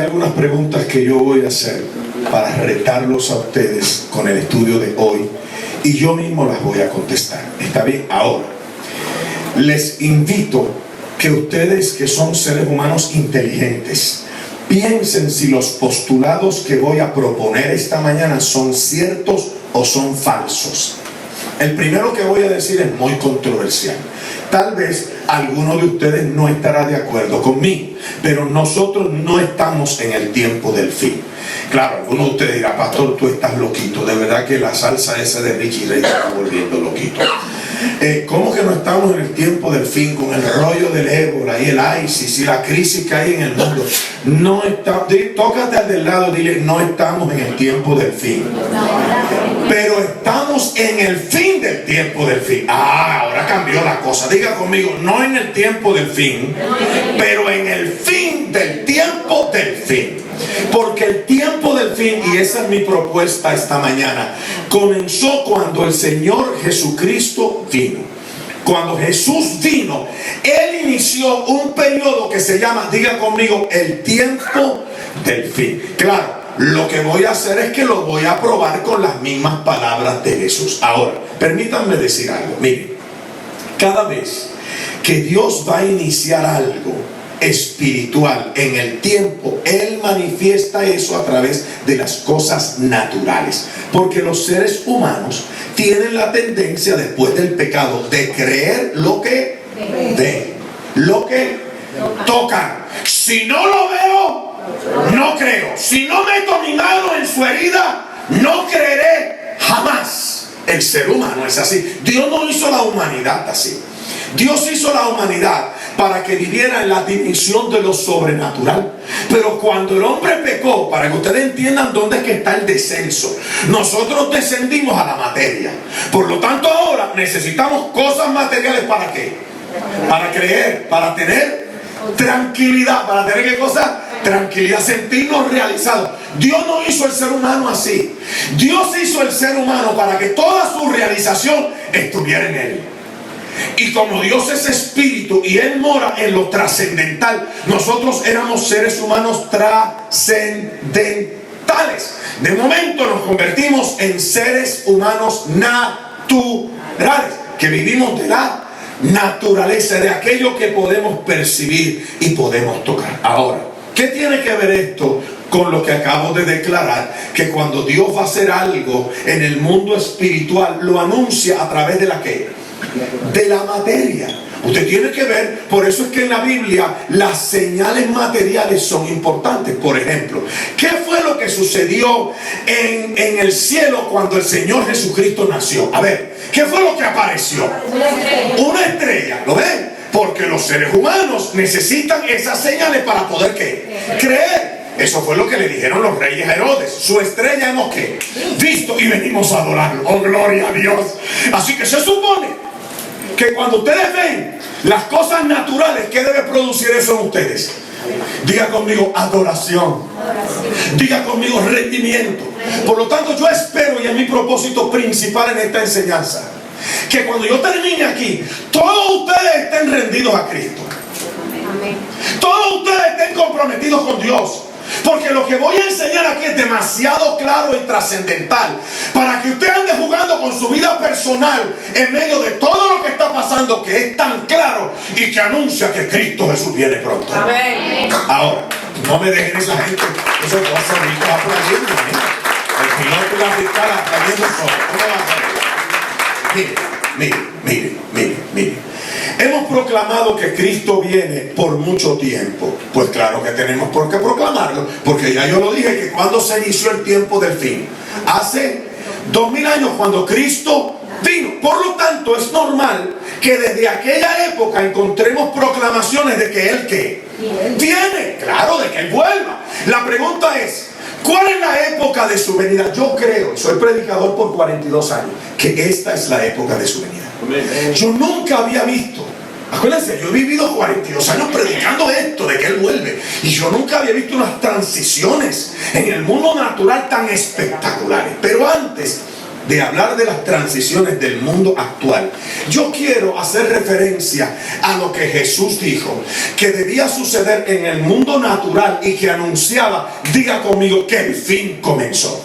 algunas preguntas que yo voy a hacer para retarlos a ustedes con el estudio de hoy y yo mismo las voy a contestar. ¿Está bien? Ahora, les invito que ustedes, que son seres humanos inteligentes, piensen si los postulados que voy a proponer esta mañana son ciertos o son falsos. El primero que voy a decir es muy controversial. Tal vez alguno de ustedes no estará de acuerdo conmigo, pero nosotros no estamos en el tiempo del fin. Claro, alguno de ustedes dirá: pastor, tú estás loquito. De verdad que la salsa esa de Richie Ray está volviendo loquito. ¿Cómo que no estamos en el tiempo del fin con el rollo del ébola y el ISIS y la crisis que hay en el mundo? No está, tócate al del lado, dile: no estamos en el tiempo del fin, pero estamos en el fin del tiempo del fin. Ahora cambió la cosa. Diga conmigo: no en el tiempo del fin, pero en el fin del tiempo del fin. Porque el tiempo del fin, y esa es mi propuesta esta mañana, comenzó cuando el Señor Jesucristo vino. Cuando Jesús vino, Él inició un periodo que se llama, diga conmigo, el tiempo del fin. Claro, lo que voy a hacer es que lo voy a probar con las mismas palabras de Jesús. Ahora, permítanme decir algo. Miren, cada vez que Dios va a iniciar algo espiritual en el tiempo, Él manifiesta eso a través de las cosas naturales, porque los seres humanos tienen la tendencia, después del pecado, de creer lo que ven, lo que tocan. Si no lo veo, no creo. Si no meto mi mano en su herida, no creeré jamás. El ser humano es así. Dios no hizo la humanidad así. Dios hizo la humanidad para que viviera en la dimensión de lo sobrenatural. Pero cuando el hombre pecó, para que ustedes entiendan dónde es que está el descenso, nosotros descendimos a la materia. Por lo tanto, ahora necesitamos cosas materiales. ¿Para qué? Para creer, para tener tranquilidad. ¿Para tener qué cosa? Tranquilidad, sentirnos realizados. Dios no hizo el ser humano así. Dios hizo el ser humano para que toda su realización estuviera en Él. Y como Dios es espíritu y Él mora en lo trascendental, nosotros éramos seres humanos trascendentales. De momento nos convertimos en seres humanos naturales, que vivimos de la naturaleza, de aquello que podemos percibir y podemos tocar. Ahora, ¿qué tiene que ver esto con lo que acabo de declarar? Que cuando Dios va a hacer algo en el mundo espiritual, lo anuncia a través de la ¿qué? De la materia. Usted tiene que ver, por eso es que en la Biblia las señales materiales son importantes. Por ejemplo, ¿qué fue lo que sucedió en el cielo cuando el Señor Jesucristo nació? A ver, ¿qué fue lo que apareció? Una estrella, ¿lo ven? Porque los seres humanos necesitan esas señales para poder ¿qué? Creer. Eso fue lo que le dijeron los reyes a Herodes: su estrella hemos ¿qué? Visto y venimos a adorarlo. Oh, gloria a Dios. Así que se supone que cuando ustedes ven las cosas naturales, ¿qué debe producir eso en ustedes? Diga conmigo: adoración. Diga conmigo: rendimiento. Por lo tanto, yo espero, y es mi propósito principal en esta enseñanza, que cuando yo termine aquí, todos ustedes estén rendidos a Cristo. Todos ustedes estén comprometidos con Dios. Porque lo que voy a enseñar aquí es demasiado claro y trascendental para que usted ande jugando con su vida personal en medio de todo lo que está pasando, que es tan claro y que anuncia que Cristo Jesús viene pronto. Amén. Ahora, no me dejen esa gente, esos dos sonidos aplaudiendo. El piloto y la fiscal aplaudiendo solo. ¿Cómo va a ser? Mire. Hemos proclamado que Cristo viene por mucho tiempo. Pues claro que tenemos por qué proclamarlo, porque ya yo lo dije, que cuando se inició el tiempo del fin, hace 2000 años, cuando Cristo vino. Por lo tanto, es normal que desde aquella época encontremos proclamaciones de que Él ¿qué? Viene, claro, de que Él vuelva. La pregunta es: ¿cuál es la época de su venida? Yo creo, soy predicador por 42 años, que esta es la época de su venida. Yo nunca había visto, acuérdense, yo he vivido 42 años predicando esto, de que Él vuelve, y yo nunca había visto unas transiciones en el mundo natural tan espectaculares. Pero antes, de hablar de las transiciones del mundo actual, yo quiero hacer referencia a lo que Jesús dijo que debía suceder en el mundo natural y que anunciaba, diga conmigo, que el fin comenzó.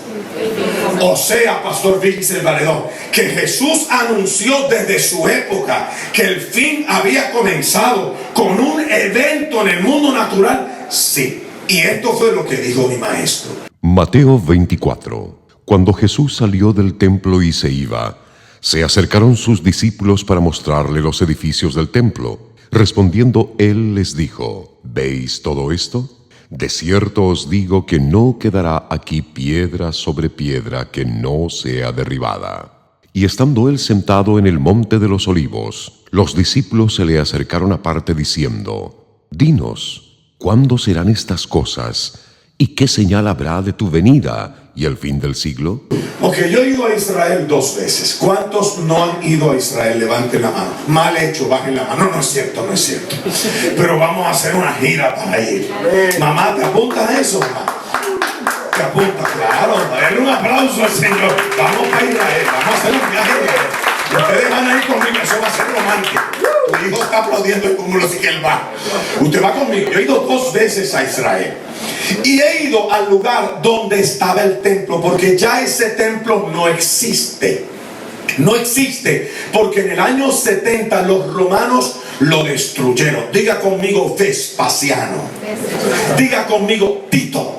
O sea, Pastor Vincent Valedón, que Jesús anunció desde su época que el fin había comenzado con un evento en el mundo natural. Sí, y esto fue lo que dijo mi maestro. Mateo 24. Cuando Jesús salió del templo y se iba, se acercaron sus discípulos para mostrarle los edificios del templo. Respondiendo él les dijo: ¿Veis todo esto? De cierto os digo que no quedará aquí piedra sobre piedra que no sea derribada. Y estando él sentado en el monte de los olivos, los discípulos se le acercaron aparte diciendo: Dinos, ¿cuándo serán estas cosas? ¿Y qué señal habrá de tu venida y el fin del siglo? Ok, yo he ido a Israel 2 veces. ¿Cuántos no han ido a Israel? Levanten la mano. Mal hecho, bajen la mano. No es cierto, no es cierto. Pero vamos a hacer una gira para ir. Mamá, ¿te apuntas a eso, mamá? ¿Te apuntas? Claro, darle un aplauso al Señor. Vamos a Israel, vamos a hacer un viaje de Israel. Ustedes van a ir conmigo, eso va a ser romántico. Tu hijo está aplaudiendo como lo sigue él va. Usted va conmigo. Yo he ido 2 veces a Israel. Y he ido al lugar donde estaba el templo, porque ya ese templo no existe. No existe, porque en el año 70 los romanos lo destruyeron. Diga conmigo Vespasiano. Diga conmigo Tito.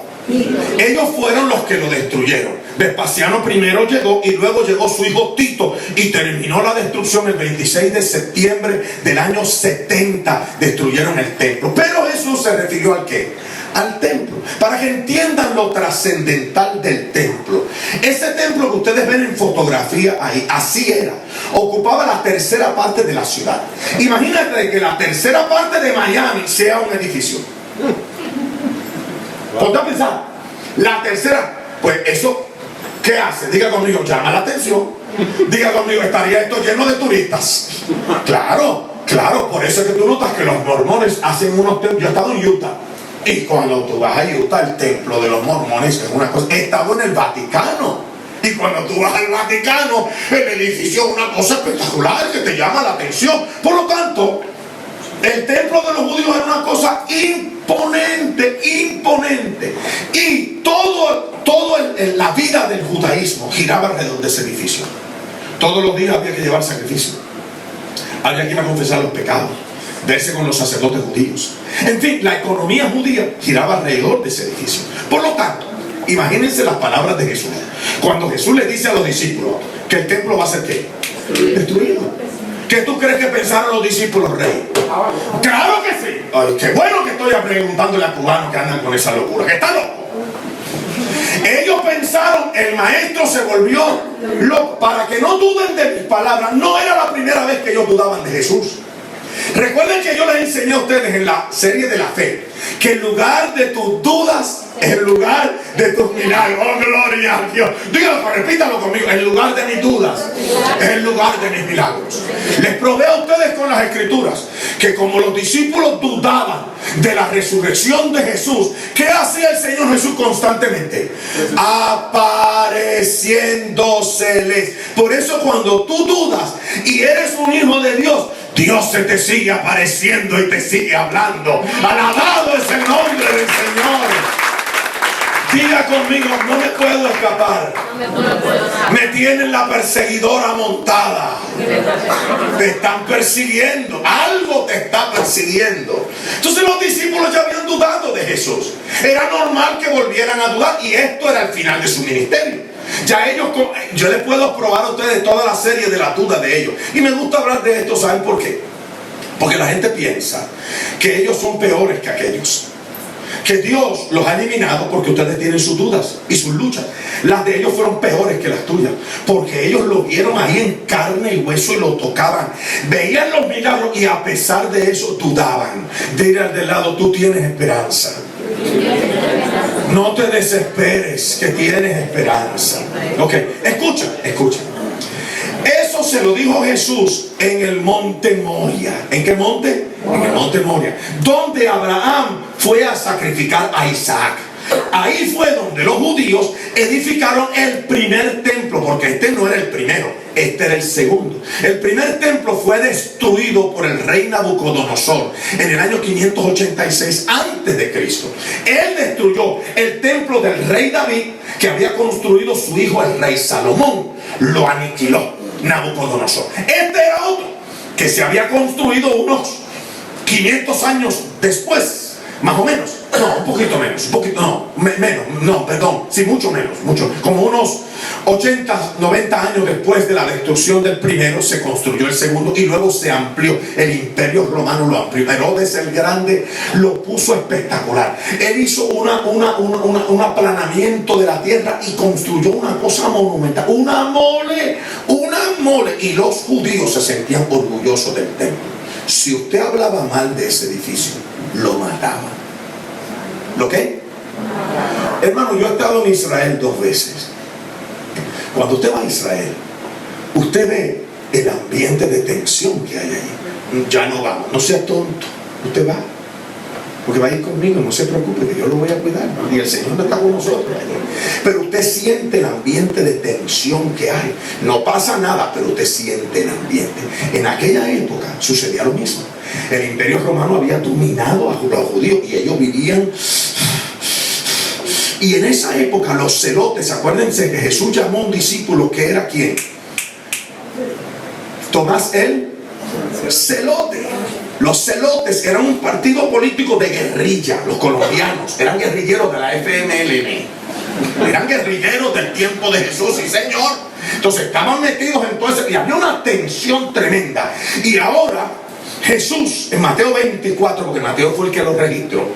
Ellos fueron los que lo destruyeron. Vespasiano primero llegó y luego llegó su hijo Tito y terminó la destrucción el 26 de septiembre del año 70. Destruyeron el templo. Pero Jesús se refirió ¿al qué? Al templo, para que entiendan lo trascendental del templo. Ese templo que ustedes ven en fotografía ahí, así era. Ocupaba la tercera parte de la ciudad. Imagínate que la tercera parte de Miami sea un edificio. Ponte a pensar, la tercera, pues eso, ¿qué hace? Diga conmigo, llama la atención. Diga conmigo, estaría esto lleno de turistas. Claro, claro, por eso es que tú notas que los mormones hacen unos templos. Yo he estado en Utah. Y cuando tú vas a Utah, el templo de los mormones es una cosa. He estado en el Vaticano. Y cuando tú vas al Vaticano, el edificio es una cosa espectacular que te llama la atención. Por lo tanto, el templo de los judíos era una cosa imponente, imponente. Y la vida del judaísmo giraba alrededor de ese edificio. Todos los días había que llevar sacrificio. Había que ir a confesar los pecados, verse con los sacerdotes judíos. En fin, la economía judía giraba alrededor de ese edificio. Por lo tanto, imagínense las palabras de Jesús. Cuando Jesús le dice a los discípulos que el templo va a ser ¿qué? Destruido. ¿Qué tú crees que pensaron los discípulos, rey? ¡Claro que sí! Ay, qué bueno que estoy preguntándole a cubanos que andan con esa locura, que está loco. Ellos pensaron, el maestro se volvió loco. Para que no duden de mis palabras, no era la primera vez que ellos dudaban de Jesús. Recuerden que yo les enseñé a ustedes en la serie de la fe que el lugar de tus dudas es el lugar de tus milagros. ¡Oh, gloria a Dios! Díganlo, repítalo conmigo. El lugar de mis dudas es el lugar de mis milagros. Les probé a ustedes con las escrituras que como los discípulos dudaban de la resurrección de Jesús, ¿qué hacía el Señor Jesús constantemente? Apareciéndoseles. Por eso cuando tú dudas y eres un hijo de Dios, Dios se te sigue apareciendo y te sigue hablando. Alabado es el nombre del Señor. Diga conmigo, no me puedo escapar. Me tienen la perseguidora montada. Te están persiguiendo. Algo te está persiguiendo. Entonces los discípulos ya habían dudado de Jesús. Era normal que volvieran a dudar y esto era el final de su ministerio. Ya ellos, yo les puedo probar a ustedes toda la serie de la duda de ellos. Y me gusta hablar de esto, ¿saben por qué? Porque la gente piensa que ellos son peores que aquellos. Que Dios los ha eliminado porque ustedes tienen sus dudas y sus luchas. Las de ellos fueron peores que las tuyas. Porque ellos lo vieron ahí en carne y hueso y lo tocaban. Veían los milagros y a pesar de eso dudaban. Dile al de lado, tú tienes esperanza. No te desesperes, que tienes esperanza. Ok, escucha. Eso se lo dijo Jesús en el monte Moria. ¿En qué monte? En el monte Moria. Donde Abraham fue a sacrificar a Isaac. Ahí fue donde los judíos edificaron el primer templo, porque este no era el primero, este era el segundo. El primer templo fue destruido por el rey Nabucodonosor en el año 586 antes de Cristo. Él destruyó el templo del rey David que había construido su hijo el rey Salomón. Lo aniquiló Nabucodonosor. Este era otro que se había construido unos 500 años después, más o menos. No, un poquito menos, mucho menos, como unos 80, 90 años después de la destrucción del primero se construyó el segundo y luego se amplió. El imperio romano lo amplió. Herodes el Grande lo puso espectacular. Él hizo un aplanamiento de la tierra y construyó una cosa monumental, una mole, y los judíos se sentían orgullosos del templo. Si usted hablaba mal de ese edificio, lo mataban. ¿Lo qué? Hermano, yo he estado en Israel 2 veces. Cuando usted va a Israel, usted ve el ambiente de tensión que hay ahí. Ya no vamos, no sea tonto, usted va, porque va a ir conmigo, no se preocupe, que yo lo voy a cuidar, ¿no? Y el Señor no está con nosotros allí. Pero usted siente el ambiente de tensión que hay. No pasa nada, pero usted siente el ambiente. En aquella época sucedía lo mismo. El imperio romano había dominado a los judíos y ellos vivían. Y en esa época los celotes, acuérdense que Jesús llamó a un discípulo que era ¿quién? Tomás el celote. Los celotes eran un partido político de guerrilla. Los colombianos eran guerrilleros de la FMLN. Eran guerrilleros del tiempo de Jesús, sí señor. Entonces estaban metidos en todo eso y había una tensión tremenda. Y ahora Jesús, en Mateo 24, porque Mateo fue el que lo registró,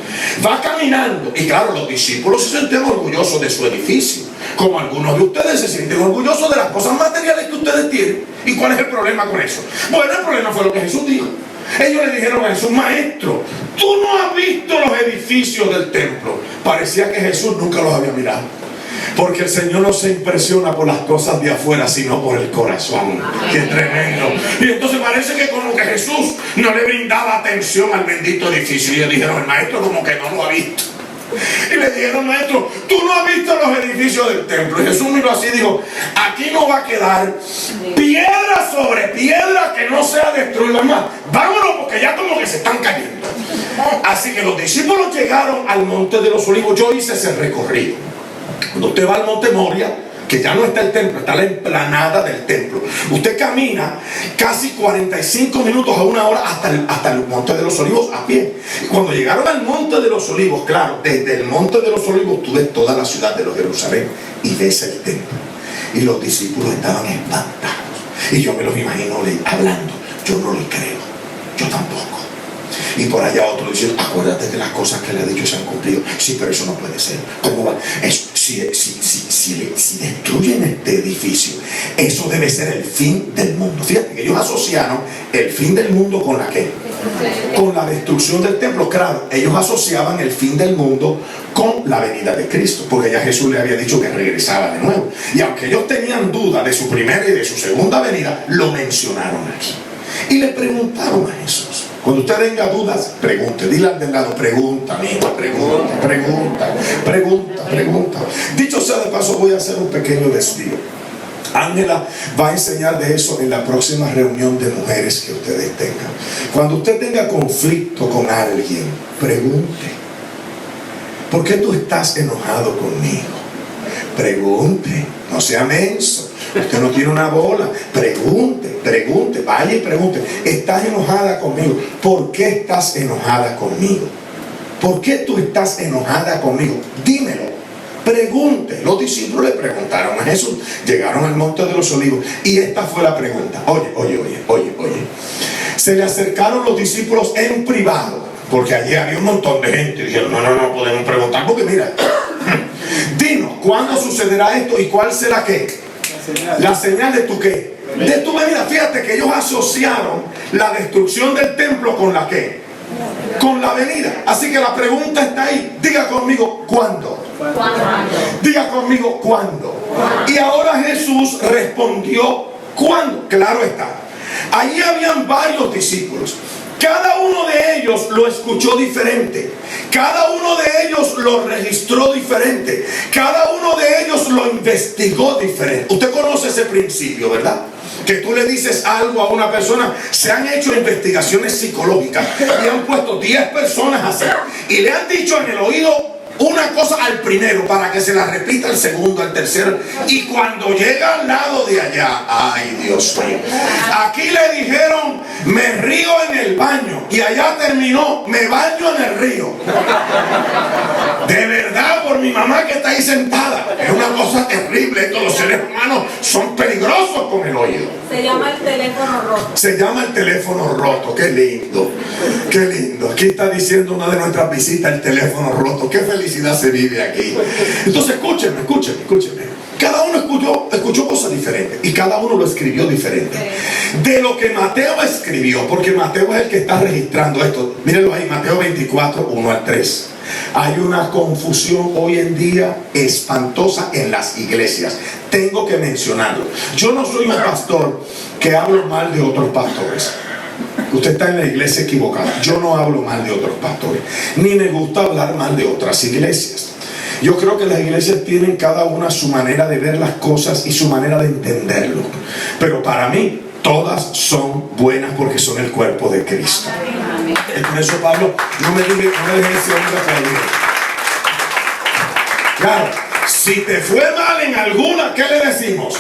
va caminando y claro, los discípulos se sentían orgullosos de su edificio, como algunos de ustedes se sienten orgullosos de las cosas materiales que ustedes tienen. ¿Y cuál es el problema con eso? Bueno, el problema fue lo que Jesús dijo. Ellos le dijeron a Jesús: maestro, tú no has visto los edificios del templo. Parecía que Jesús nunca los había mirado, porque el Señor no se impresiona por las cosas de afuera, sino por el corazón. ¡Qué tremendo! Y entonces parece que como que Jesús no le brindaba atención al bendito edificio. Y ellos dijeron: el maestro como que no lo ha visto. Y le dijeron: maestro, tú no has visto los edificios del templo. Y Jesús miró así y dijo: aquí no va a quedar piedra sobre piedra que no sea destruida más. Vámonos, porque ya como que se están cayendo. Así que los discípulos llegaron al monte de los olivos. Yo hice ese recorrido. Cuando usted va al monte Moria, que ya no está el templo, está la emplanada del templo, usted camina casi 45 minutos a 1 hora hasta el monte de los olivos a pie. Y cuando llegaron al monte de los olivos, claro, desde el monte de los olivos tú ves toda la ciudad de los Jerusalén y ves el templo. Y los discípulos estaban espantados. Y yo me los imagino hablando. Yo no le creo, yo tampoco. Y por allá otro diciendo: acuérdate que las cosas que le ha dicho se han cumplido. Sí, pero eso no puede ser. ¿Cómo va? Si destruyen este edificio, eso debe ser el fin del mundo. Fíjate que ellos asociaron el fin del mundo con la ¿qué? Con la destrucción del templo. Claro, ellos asociaban el fin del mundo con la venida de Cristo, porque ya Jesús le había dicho que regresaba de nuevo. Y aunque ellos tenían duda de su primera y de su segunda venida, lo mencionaron aquí. Y le preguntaron a Jesús. Cuando usted tenga dudas, pregunte. Dile al del lado: pregunta, amigo, pregunta. Dicho sea de paso, voy a hacer un pequeño desvío. Ángela va a enseñar de eso en la próxima reunión de mujeres que ustedes tengan. Cuando usted tenga conflicto con alguien, pregunte: ¿por qué tú estás enojado conmigo? Pregunte, no sea menso. Usted no tiene una bola. Pregunte, vaya y pregunte: ¿estás enojada conmigo? ¿Por qué estás enojada conmigo? ¿Por qué tú estás enojada conmigo? Dímelo. Pregunte. Los discípulos le preguntaron a Jesús. Llegaron al monte de los olivos y esta fue la pregunta. Oye. Se le acercaron los discípulos en privado, porque allí había un montón de gente. Y dijeron: no podemos preguntar, porque mira, dinos, ¿cuándo sucederá esto y cuál será qué? La señal de tu qué, de tu venida. Fíjate que ellos asociaron la destrucción del templo con la qué, con la venida. Así que la pregunta está ahí. Diga conmigo: ¿cuándo? Diga conmigo: ¿cuándo? Y ahora Jesús respondió: ¿cuándo? Claro está. Allí habían varios discípulos Cada uno de ellos lo escuchó diferente. Cada uno de ellos lo registró diferente. Cada uno de ellos lo investigó diferente. Usted conoce ese principio, ¿verdad? Que tú le dices algo a una persona. Se han hecho investigaciones psicológicas y han puesto 10 personas a hacer, y le han dicho en el oído una cosa al primero para que se la repita al segundo, al tercero, y cuando llega al lado de allá, ay Dios mío, aquí le dijeron me río en el baño, y allá terminó me baño en el río. De verdad, por mi mamá que está ahí sentada, es una cosa terrible. Todos los seres humanos son peligrosos con el oído. Se llama el teléfono roto. Se llama el teléfono roto. Qué lindo, qué lindo. Aquí está diciendo una de nuestras visitas, el teléfono roto. Qué felicidad se vive aquí. Entonces escúchenme. Cada uno escuchó cosas diferentes, y cada uno lo escribió diferente. De lo que Mateo escribió, porque Mateo es el que está registrando esto. Mírenlo ahí, Mateo 24, 1 al 3. Hay una confusión hoy en día espantosa en las iglesias. Tengo que mencionarlo. Yo no soy un pastor que hablo mal de otros pastores. Usted está en la iglesia equivocada. Yo no hablo mal de otros pastores, ni me gusta hablar mal de otras iglesias. Yo creo que las iglesias tienen cada una su manera de ver las cosas y su manera de entenderlo. Pero para mí, todas son buenas porque son el cuerpo de Cristo. Y por eso Pablo no me deje decir otra palabra. Claro, si te fue mal en alguna, ¿qué le decimos?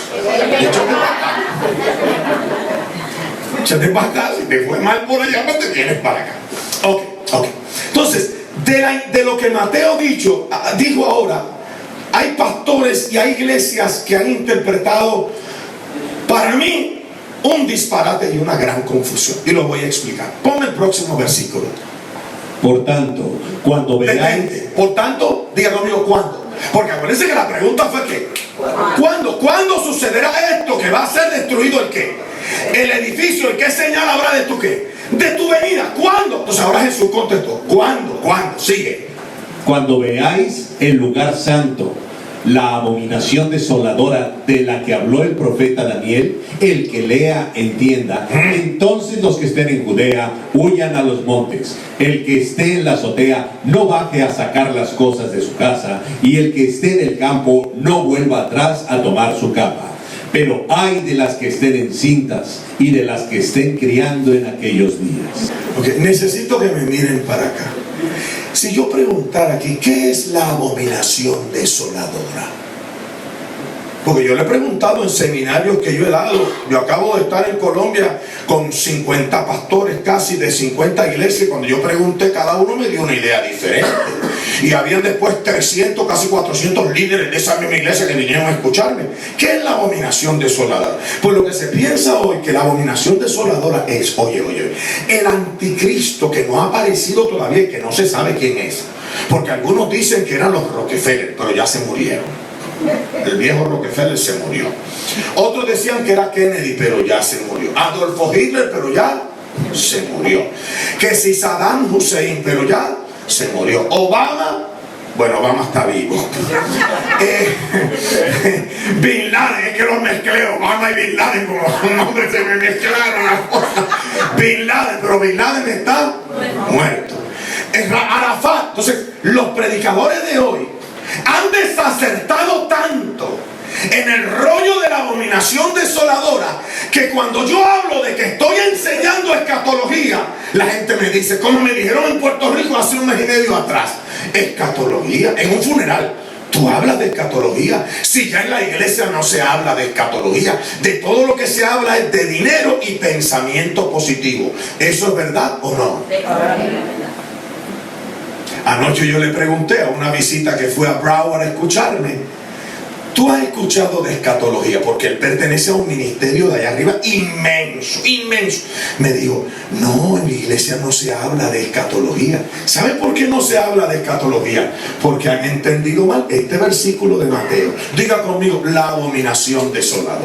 Échate para acá. Si te fue mal por allá, pues te vienes para acá. Ok. Entonces, de lo que Mateo dijo ahora, hay pastores y hay iglesias que han interpretado, para mí, un disparate y una gran confusión. Y lo voy a explicar. Ponme el próximo versículo. Por tanto, cuando veáis... Por tanto, diga conmigo, ¿cuándo? Porque acuérdense que la pregunta fue ¿qué? ¿Cuándo? ¿Cuándo sucederá esto? Que va a ser destruido el qué. El edificio, ¿el qué señal habrá de tu qué? De tu venida. ¿Cuándo? Entonces ahora Jesús contestó. ¿Cuándo? Sigue. Cuando veáis el lugar santo, la abominación desoladora de la que habló el profeta Daniel, el que lea entienda. Entonces los que estén en Judea huyan a los montes. El que esté en la azotea no baje a sacar las cosas de su casa, y el que esté en el campo no vuelva atrás a tomar su capa. Pero ay de las que estén encintas y de las que estén criando en aquellos días. Okay, necesito que me miren para acá. Si yo preguntara aquí, ¿qué es la abominación desoladora? Porque yo le he preguntado en seminarios que yo he dado. Yo acabo de estar en Colombia con 50 pastores, casi de 50 iglesias. Cuando yo pregunté, cada uno me dio una idea diferente. Y habían después 300, casi 400 líderes de esa misma iglesia que vinieron a escucharme. ¿Qué es la abominación desoladora? Pues lo que se piensa hoy, que la abominación desoladora es, oye, el anticristo que no ha aparecido todavía y que no se sabe quién es. Porque algunos dicen que eran los Rockefeller, pero ya se murieron. El viejo Rockefeller se murió. Otros decían que era Kennedy, pero ya se murió. Adolfo Hitler, pero ya se murió. Que si Saddam Hussein, pero ya se murió. Obama, bueno, Obama está vivo. Bin Laden, es que los mezclé, Obama y Bin Laden, como un nombre se me mezclaron las cosas. Bin Laden, pero Bin Laden está muerto. Arafat. Entonces, los predicadores de hoy han desacertado tanto en el rollo de la abominación desoladora que cuando yo hablo de que estoy enseñando escatología, la gente me dice, como me dijeron en Puerto Rico hace un mes y medio atrás, escatología en un funeral. Tú hablas de escatología. Si ya en la iglesia no se habla de escatología, de todo lo que se habla es de dinero y pensamiento positivo. ¿Eso es verdad o no? Anoche yo le pregunté a una visita que fue a Broward a escucharme, ¿tú has escuchado de escatología? Porque él pertenece a un ministerio de allá arriba inmenso. Me dijo, no, en mi iglesia no se habla de escatología. ¿Sabe por qué no se habla de escatología? Porque han entendido mal este versículo de Mateo. Diga conmigo, la abominación desoladora.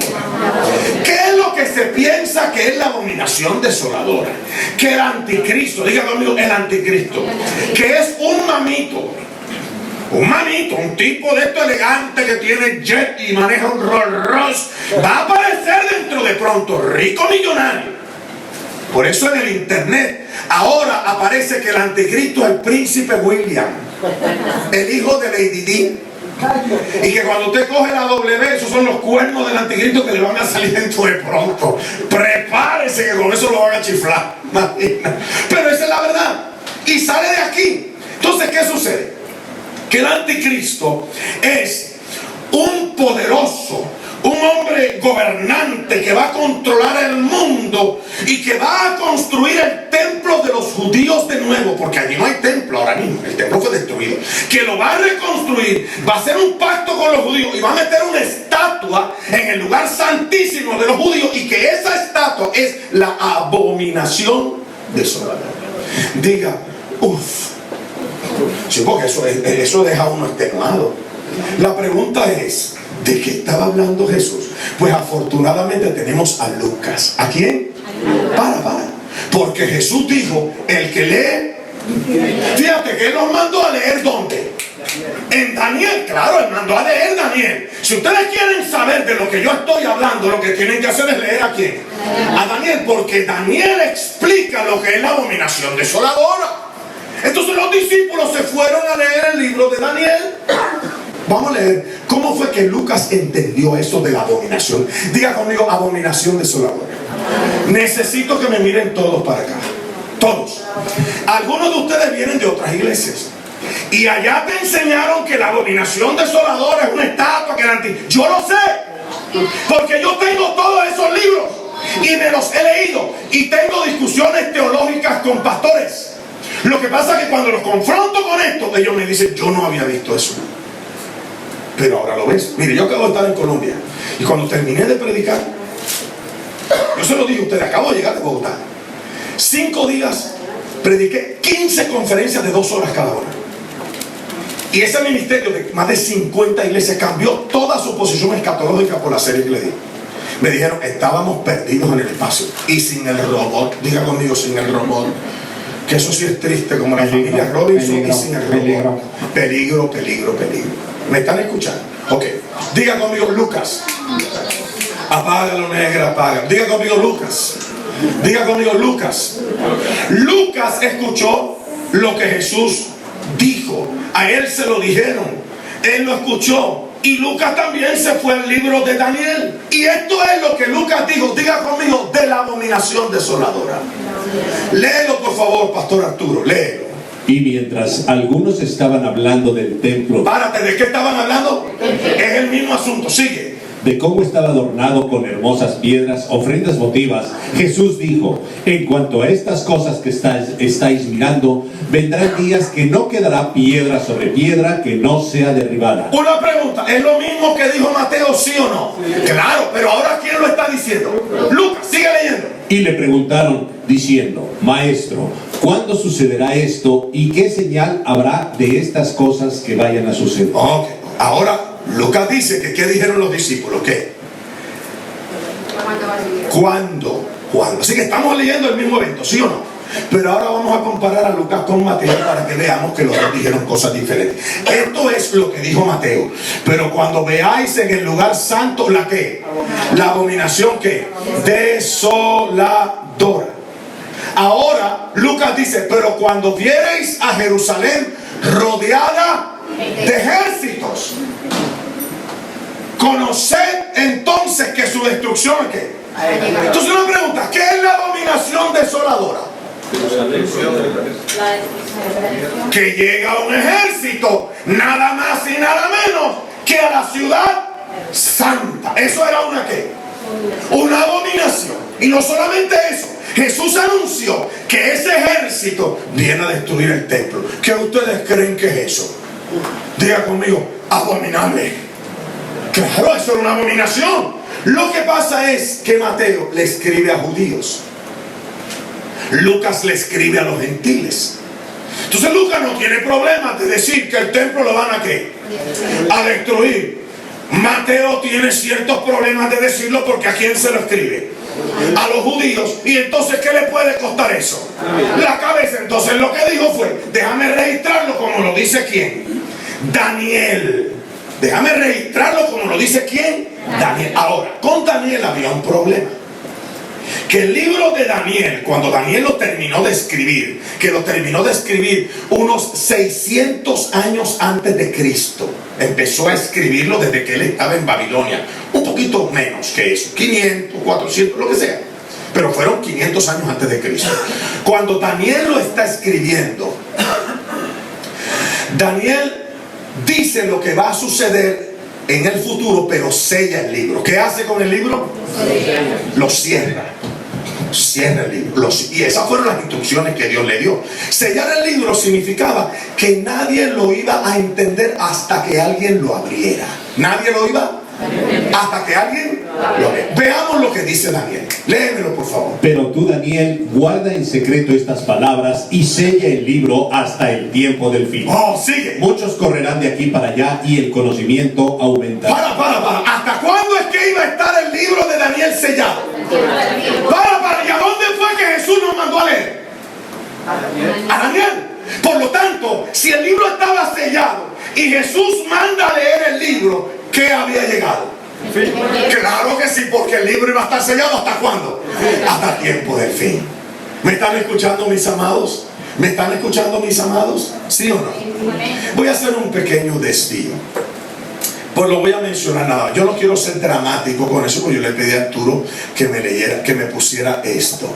¿Qué es lo que se piensa que es la abominación desoladora? Que el anticristo, diga conmigo, el anticristo, que es un mamito, un tipo de esto elegante que tiene jet y maneja un Rolls Royce, va a aparecer dentro de pronto, rico millonario. Por eso en el internet ahora aparece que el anticristo es el príncipe William, el hijo de Lady Di. Y que cuando usted coge la W, esos son los cuernos del anticristo que le van a salir dentro de pronto. Prepárese que con eso lo van a chiflar. Pero esa es la verdad. Y sale de aquí. Entonces, ¿qué sucede? Que el anticristo es un poderoso, un hombre gobernante que va a controlar el mundo y que va a construir el templo de los judíos de nuevo, porque allí no hay templo ahora mismo, el templo fue destruido, que lo va a reconstruir, va a hacer un pacto con los judíos y va a meter una estatua en el lugar santísimo de los judíos, y que esa estatua es la abominación desoladora. Diga, uff. Sí, porque eso deja a uno extenuado. La pregunta es, ¿de qué estaba hablando Jesús? Pues afortunadamente tenemos a Lucas. ¿A quién? Para. Porque Jesús dijo, el que lee, fíjate que él nos mandó a leer ¿dónde? En Daniel. Claro, él mandó a leer Daniel. Si ustedes quieren saber de lo que yo estoy hablando, lo que tienen que hacer es leer ¿a quién? A Daniel, porque Daniel explica lo que es la abominación desoladora. Entonces los discípulos se fueron a leer el libro de Daniel. Vamos a leer cómo fue que Lucas entendió eso de la abominación. Diga conmigo, abominación desoladora. Necesito que me miren todos para acá. Todos. Algunos de ustedes vienen de otras iglesias y allá te enseñaron que la abominación desoladora es una estatua que era yo lo sé, porque yo tengo todos esos libros y me los he leído y tengo discusiones teológicas con pastores. Lo que pasa es que cuando los confronto con esto, ellos me dicen, yo no había visto eso. Pero ahora lo ves. Mire, yo acabo de estar en Colombia y cuando terminé de predicar, yo se lo digo a ustedes, acabo de llegar de Bogotá. 5 días prediqué 15 conferencias de 2 horas cada una. Y ese ministerio de más de 50 iglesias cambió toda su posición escatológica por la serie que le di. Me dijeron, estábamos perdidos en el espacio y sin el robot. Diga conmigo, sin el robot. Que eso sí es triste, como la familia Robinson y sin el robot. Peligro. ¿Me están escuchando? Ok. Diga conmigo, Lucas. Apágalo, negra, apaga. Diga conmigo, Lucas. Diga conmigo, Lucas. Lucas escuchó lo que Jesús dijo. A él se lo dijeron. Él lo escuchó. Y Lucas también se fue al libro de Daniel. Y esto es lo que Lucas dijo. Diga conmigo, de la abominación desoladora. Léelo por favor, Pastor Arturo, léelo. Y mientras algunos estaban hablando del templo, Párate, ¿de qué estaban hablando? Es el mismo asunto, sigue. de cómo estaba adornado con hermosas piedras, ofrendas votivas, Jesús dijo, en cuanto a estas cosas que estáis mirando, vendrán días que no quedará piedra sobre piedra que no sea derribada. Una pregunta, ¿es lo mismo que dijo Mateo, sí o no? Claro, pero ahora ¿quién lo está diciendo? Lucas, sigue leyendo. Y le preguntaron diciendo, Maestro, ¿cuándo sucederá esto y qué señal habrá de estas cosas que vayan a suceder? Ok, ahora Lucas dice que ¿qué dijeron los discípulos? ¿Qué? ¿Cuándo? Así que estamos leyendo el mismo evento, ¿sí o no? Pero ahora vamos a comparar a Lucas con Mateo para que veamos que los dos dijeron cosas diferentes. Esto es lo que dijo Mateo. Pero cuando veáis en el lugar santo, ¿la qué? La abominación ¿qué? Desoladora. Ahora Lucas dice, pero cuando viereis a Jerusalén rodeada de ejércitos, conoced entonces que su destrucción es ¿qué? Entonces una pregunta, ¿qué es la abominación desoladora? Que llega un ejército, nada más y nada menos que a la ciudad santa. Eso era una ¿qué? Una abominación. Y no solamente eso, Jesús anunció que ese ejército viene a destruir el templo. ¿Qué ustedes creen que es eso? Diga conmigo, abominable. Claro, eso era una abominación. Lo que pasa es que Mateo le escribe a judíos, Lucas le escribe a los gentiles. Entonces Lucas no tiene problema de decir que el templo lo van a ¿qué? A destruir. Mateo tiene ciertos problemas de decirlo porque ¿a quién se lo escribe? A los judíos. Y entonces ¿qué le puede costar eso? La cabeza. Entonces lo que dijo fue, déjame registrarlo como lo dice ¿quién? Daniel. Déjame registrarlo como lo dice ¿quién? Daniel. Ahora, con Daniel había un problema. que el libro de Daniel, cuando Daniel lo terminó de escribir, que lo terminó de escribir unos 600 años antes de Cristo, empezó a escribirlo desde que él estaba en Babilonia, un poquito menos que eso, 500, 400, lo que sea, pero fueron 500 años antes de Cristo. Cuando Daniel lo está escribiendo, Daniel dice lo que va a suceder en el futuro, pero sella el libro. ¿Qué hace con el libro? Lo cierra. Cierra el libro. Y esas fueron las instrucciones que Dios le dio. Sellar el libro significaba que nadie lo iba a entender hasta que alguien lo abriera. Nadie lo iba hasta que alguien lo abriera. Veamos lo que dice Daniel. Léemelo, por favor. Pero tú, Daniel, guarda en secreto estas palabras y sella el libro hasta el tiempo del fin. Oh, sigue. Muchos correrán de aquí para allá y el conocimiento aumentará. Para. ¿Hasta cuándo es que iba a estar el libro de Daniel sellado? Para. ¿Y a dónde fue que Jesús nos mandó a leer? A Daniel. Por lo tanto, si el libro estaba sellado y Jesús manda a leer el libro, ¿qué había llegado? Claro que sí, porque el libro iba a estar sellado. ¿Hasta cuándo? Hasta el tiempo del fin. ¿Me están escuchando, mis amados? ¿Me están escuchando, mis amados? ¿Sí o no? Voy a hacer un pequeño desvío. Pues lo voy a mencionar nada. Yo no quiero ser dramático con eso, porque yo le pedí a Arturo que me leyera, que me pusiera esto.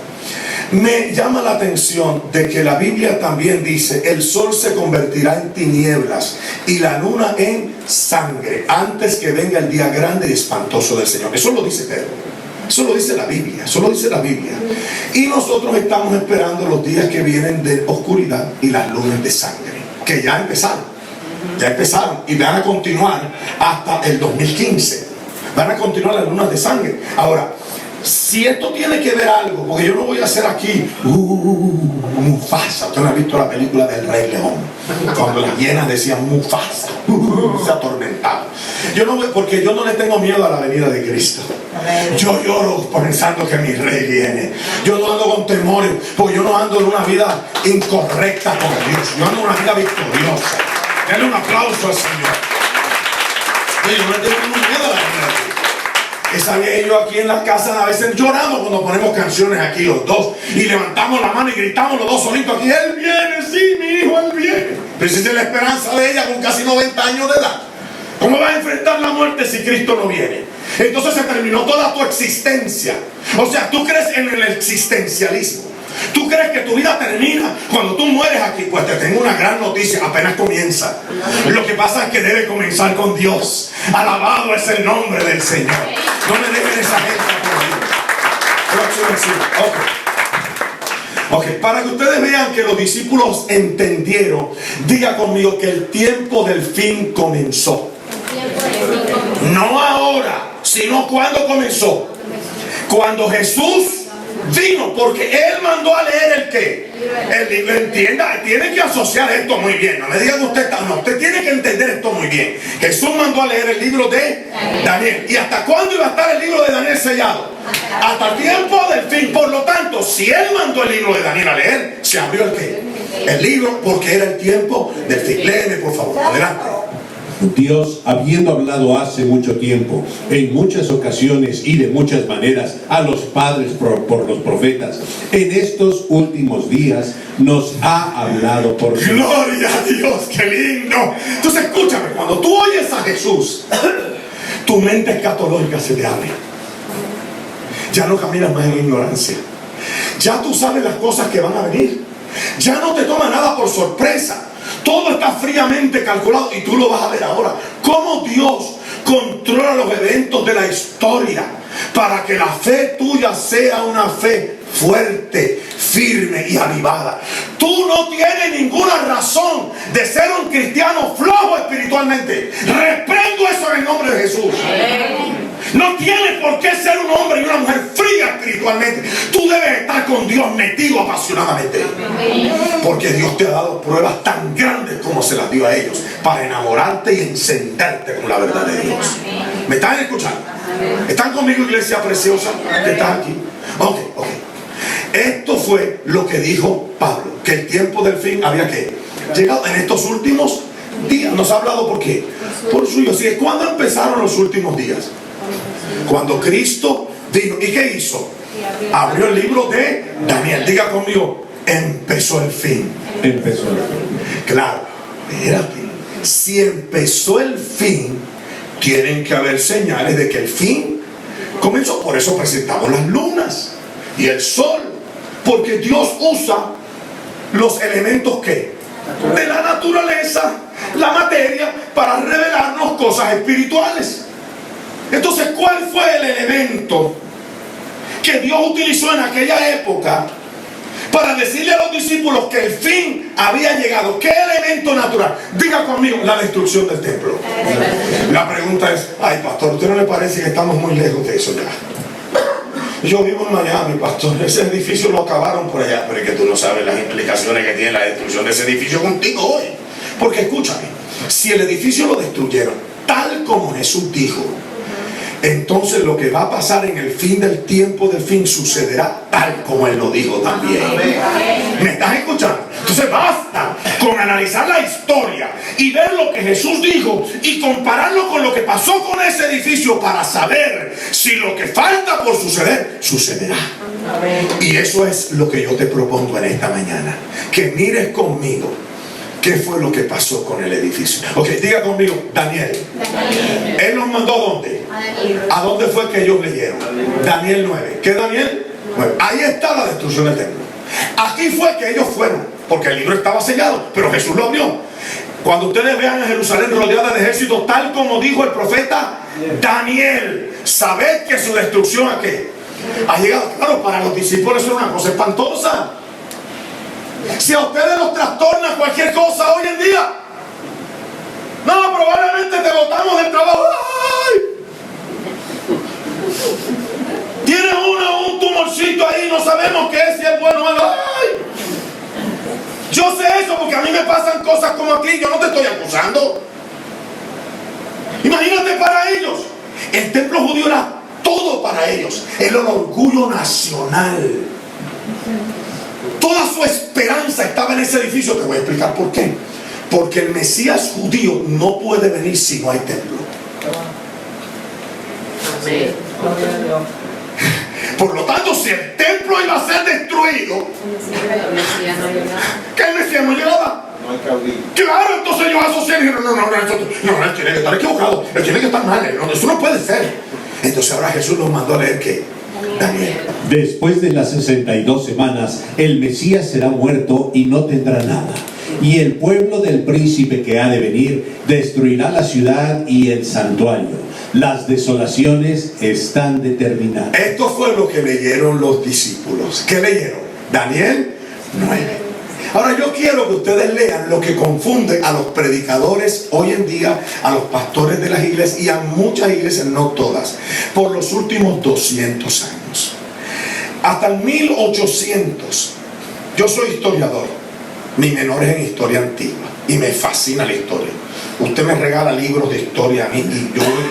Me llama la atención de que la Biblia también dice: el sol se convertirá en tinieblas y la luna en sangre antes que venga el día grande y espantoso del Señor. Eso lo dice Pedro. Eso lo dice la Biblia. Eso lo dice la Biblia. Y nosotros estamos esperando los días que vienen de oscuridad y las lunas de sangre, que ya empezaron. Ya empezaron y van a continuar hasta el 2015. Van a continuar las lunas de sangre. Ahora, si esto tiene que ver algo, porque yo no voy a hacer aquí Mufasa. Usted no ha visto la película del Rey León, cuando las hienas decían Mufasa, se atormentaba. Yo no voy, porque yo no le tengo miedo a la venida de Cristo. Yo lloro pensando que mi Rey viene. Yo no ando con temores, porque yo no ando en una vida incorrecta con Dios. Yo ando en una vida victoriosa. Denle un aplauso al Señor. Yo no le tengo ningún miedo a la venida de Cristo. Esa vez yo aquí en la casa a veces lloramos cuando ponemos canciones aquí los dos y levantamos la mano y gritamos los dos solitos aquí: Él viene, sí, mi hijo, Él viene. Pero esa es la esperanza de ella con casi 90 años de edad. ¿Cómo vas a enfrentar la muerte si Cristo no viene? Entonces se terminó toda tu existencia. O sea, tú crees en el existencialismo. ¿Tú crees que tu vida termina cuando tú mueres aquí? Pues te tengo una gran noticia: apenas comienza. Lo que pasa es que debe comenzar con Dios. Alabado es el nombre del Señor. No me dejen esa gente por Dios. Ok, para que ustedes vean que los discípulos entendieron, diga conmigo que el tiempo del fin comenzó. No ahora, sino cuando comenzó. Cuando Jesús vino, porque Él mandó a leer el qué. El libro. Entienda, tiene que asociar esto muy bien. No me digan usted, no, usted tiene que entender esto muy bien. Jesús mandó a leer el libro de Daniel. ¿Y hasta cuándo iba a estar el libro de Daniel sellado? Hasta el tiempo del fin. Por lo tanto, si Él mandó el libro de Daniel a leer, se abrió el qué. El libro, porque era el tiempo del fin. Léeme, por favor, adelante. Dios, habiendo hablado hace mucho tiempo, en muchas ocasiones y de muchas maneras, a los padres por los profetas, en estos últimos días nos ha hablado por Dios. Gloria a Dios, qué lindo. Entonces escúchame, cuando tú oyes a Jesús, tu mente escatológica se te abre. Ya no caminas más en ignorancia. Ya tú sabes las cosas que van a venir. Ya no te toma nada por sorpresa. Todo está fríamente calculado y tú lo vas a ver ahora. Cómo Dios controla los eventos de la historia para que la fe tuya sea una fe fuerte, firme y avivada. Tú no tienes ninguna razón de ser un cristiano flojo espiritualmente. Reprendo eso en el nombre de Jesús. No tienes por qué ser un hombre y una mujer fría espiritualmente. Tú debes estar con Dios metido apasionadamente. Porque Dios te ha dado pruebas tan grandes como se las dio a ellos, para enamorarte y encenderte con la verdad de Dios. ¿Me están escuchando? ¿Están conmigo, iglesia preciosa que está aquí? Ok. Esto fue lo que dijo Pablo, que el tiempo del fin había que llegado en estos últimos días. Nos ha hablado por qué. Por suyo. Así es. ¿Cuándo empezaron los últimos días? Cuando Cristo vino. ¿Y qué hizo? Abrió el libro de Daniel. Diga conmigo, empezó el fin. Empezó el fin. Claro, espérate. Si empezó el fin, tienen que haber señales de que el fin comenzó. Por eso presentamos las lunas y el sol, porque Dios usa los elementos que de la naturaleza, la materia, para revelarnos cosas espirituales. Entonces, ¿cuál fue el elemento que Dios utilizó en aquella época para decirle a los discípulos que el fin había llegado? ¿Qué elemento natural? Diga conmigo, la destrucción del templo. La pregunta es, ay pastor, ¿usted no le parece que estamos muy lejos de eso ya? Yo vivo en Miami, pastor, ese edificio lo acabaron por allá, pero es que tú no sabes las implicaciones que tiene la destrucción de ese edificio contigo hoy. Porque escúchame, si el edificio lo destruyeron tal como Jesús dijo, entonces lo que va a pasar en el fin del tiempo del fin sucederá tal como Él lo dijo también. ¿Me estás escuchando? Entonces basta con analizar la historia y ver lo que Jesús dijo y compararlo con lo que pasó con ese edificio para saber si lo que falta por suceder, sucederá. Y eso es lo que yo te propongo en esta mañana. Que mires conmigo qué fue lo que pasó con el edificio. Ok, diga conmigo, Daniel. Él nos mandó ¿a dónde? ¿A dónde fue que ellos leyeron? Daniel 9. ¿Qué Daniel? 9. Ahí está la destrucción del templo. Aquí fue que ellos fueron, porque el libro estaba sellado, pero Jesús lo abrió. Cuando ustedes vean a Jerusalén rodeada de ejércitos, tal como dijo el profeta Daniel, sabed que su destrucción ¿a qué? Ha llegado. Claro, para los discípulos es una cosa espantosa. Si a ustedes los trastorna cualquier cosa hoy en día, no, probablemente te botamos del trabajo. ¡Ay! Tienes un tumorcito ahí, no sabemos qué es, si es bueno o malo. ¡Ay! Yo sé eso porque a mí me pasan cosas como a ti, yo no te estoy acusando. Imagínate para ellos, el templo judío era todo para ellos, era el orgullo nacional. Toda su esperanza estaba en ese edificio. Te voy a explicar por qué. Porque el Mesías judío no puede venir si no hay templo. Por lo tanto, si el templo iba a ser destruido, ¿que el Mesías no llegaba? Claro, entonces ellos asocian y dijeron, no, él tiene que estar equivocado, él tiene que estar mal, eso no puede ser. Entonces ahora Jesús nos mandó a leer que Daniel. Después de las 62 semanas, el Mesías será muerto y no tendrá nada. Y el pueblo del príncipe que ha de venir destruirá la ciudad y el santuario. Las desolaciones están determinadas. Esto fue lo que leyeron los discípulos. ¿Qué leyeron? Daniel 9. Ahora yo quiero que ustedes lean lo que confunde a los predicadores hoy en día, a los pastores de las iglesias y a muchas iglesias, no todas, por los últimos 200 años. Hasta el 1800, yo soy historiador, mi menor es en historia antigua y me fascina la historia. Usted me regala libros de historia a mí y yo voy,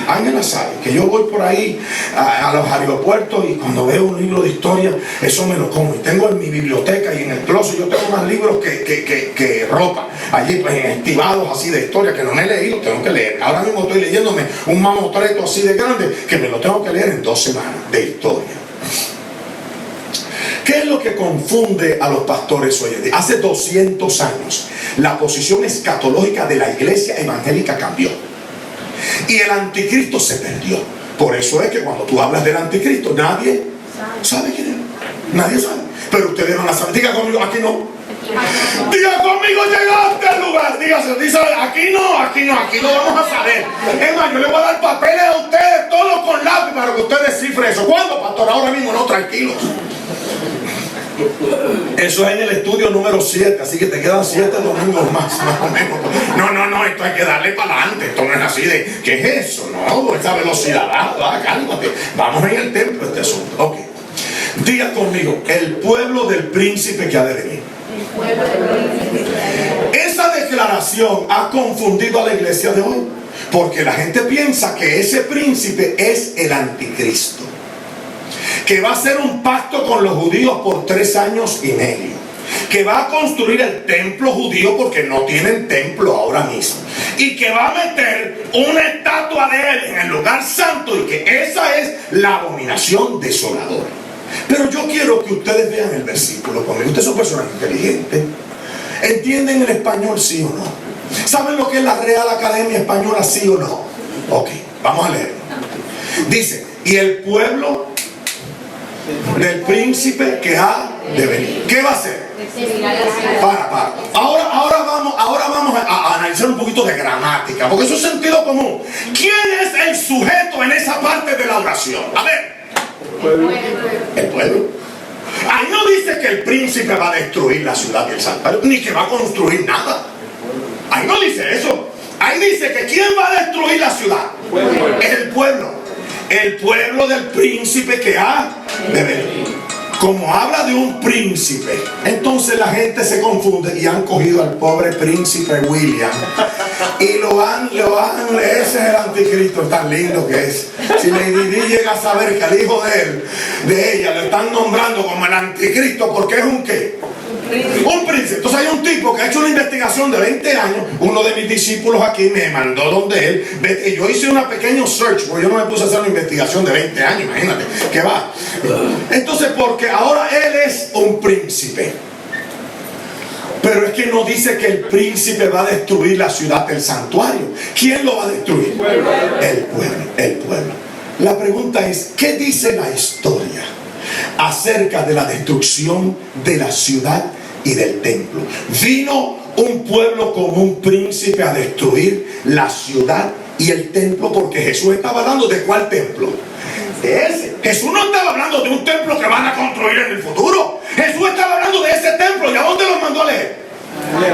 Ángela sabe que yo voy por ahí a los aeropuertos y cuando veo un libro de historia, eso me lo como. Y tengo en mi biblioteca y en el closet, yo tengo más libros que ropa. Allí pues estivados así de historia que no me he leído, tengo que leer. Ahora mismo estoy leyéndome un mamotreto así de grande que me lo tengo que leer en 2 semanas de historia. ¿Qué es lo que confunde a los pastores hoy en día? Hace 200 años la posición escatológica de la iglesia evangélica cambió y el anticristo se perdió. Por eso es que cuando tú hablas del anticristo, nadie sabe quién es. Nadie sabe. Pero ustedes no la saben. Diga conmigo, aquí no. Diga conmigo, llegaste al lugar. Dice, aquí no vamos a saber. Es más, yo le voy a dar papeles a ustedes, todos con lápiz, para que ustedes descifren eso. ¿Cuándo, pastor? Ahora mismo no, tranquilos. Eso es en el estudio número 7, así que te quedan 7 domingos más o menos. No, esto hay que darle para adelante. Esto no es así de, ¿qué es eso? No, esa velocidad, cálmate. Vamos en el templo este asunto. Ok. Diga conmigo, el pueblo del príncipe que ha de venir. Esa declaración ha confundido a la iglesia de hoy, porque la gente piensa que ese príncipe es el anticristo, que va a hacer un pacto con los judíos por 3 años y medio, que va a construir el templo judío porque no tienen templo ahora mismo, y que va a meter una estatua de él en el lugar santo, y que esa es la abominación desoladora. Pero yo quiero que ustedes vean el versículo conmigo. Ustedes son personas inteligentes. ¿Entienden el español, sí o no? ¿Saben lo que es la Real Academia Española, sí o no? Ok, vamos a leer. Dice, y el pueblo del príncipe que ha de venir. ¿Qué va a hacer? Para. Ahora vamos a analizar un poquito de gramática, porque eso es sentido común. ¿Quién es el sujeto en esa parte de la oración? A ver. El pueblo. Ahí no dice que el príncipe va a destruir la ciudad y el santuario, ni que va a construir nada. Ahí no dice eso. Ahí dice que ¿quién va a destruir la ciudad? El pueblo. El pueblo del príncipe que ha de venir. Como habla de un príncipe, entonces la gente se confunde y han cogido al pobre príncipe William y ese es el anticristo, tan lindo que es. Si Lady Di llega a saber que al hijo de ella lo están nombrando como el anticristo, porque es un ¿qué? Un príncipe. Entonces hay un tipo que ha hecho una investigación de 20 años. Uno de mis discípulos aquí me mandó donde él. Y yo hice una pequeña search, porque yo no me puse a hacer una investigación de 20 años, imagínate, que va. Entonces, porque ahora él es un príncipe. Pero es que no dice que el príncipe va a destruir la ciudad del santuario. ¿Quién lo va a destruir? El pueblo. La pregunta es, ¿qué dice la historia acerca de la destrucción de la ciudad y del templo? Vino un pueblo como un príncipe a destruir la ciudad y el templo, porque Jesús estaba hablando de ¿cuál templo? De ese. Jesús no estaba hablando de un templo que van a construir en el futuro. Jesús estaba hablando de ese templo. ¿Y a dónde lo mandó a leer?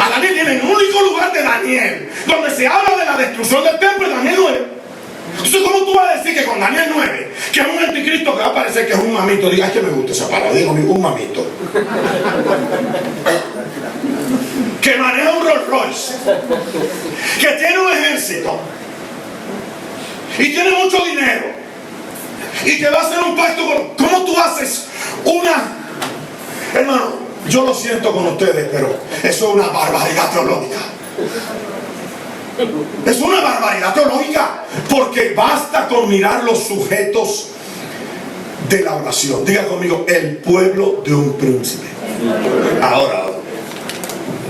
A Daniel. En el único lugar de Daniel donde se habla de la destrucción del templo, es Daniel 9. Entonces, ¿cómo tú vas a decir que con Daniel 9, que es un anticristo que va a parecer que es un mamito? Diga, es que me gusta esa palabra, digo, un mamito que maneja un Rolls Royce, que tiene un ejército y tiene mucho dinero y que va a hacer un pacto con... ¿Cómo tú haces hermano, yo lo siento con ustedes, pero eso es una barbaridad teológica. Es una barbaridad teológica, porque basta con mirar los sujetos de la oración. Diga conmigo, el pueblo de un príncipe. Ahora,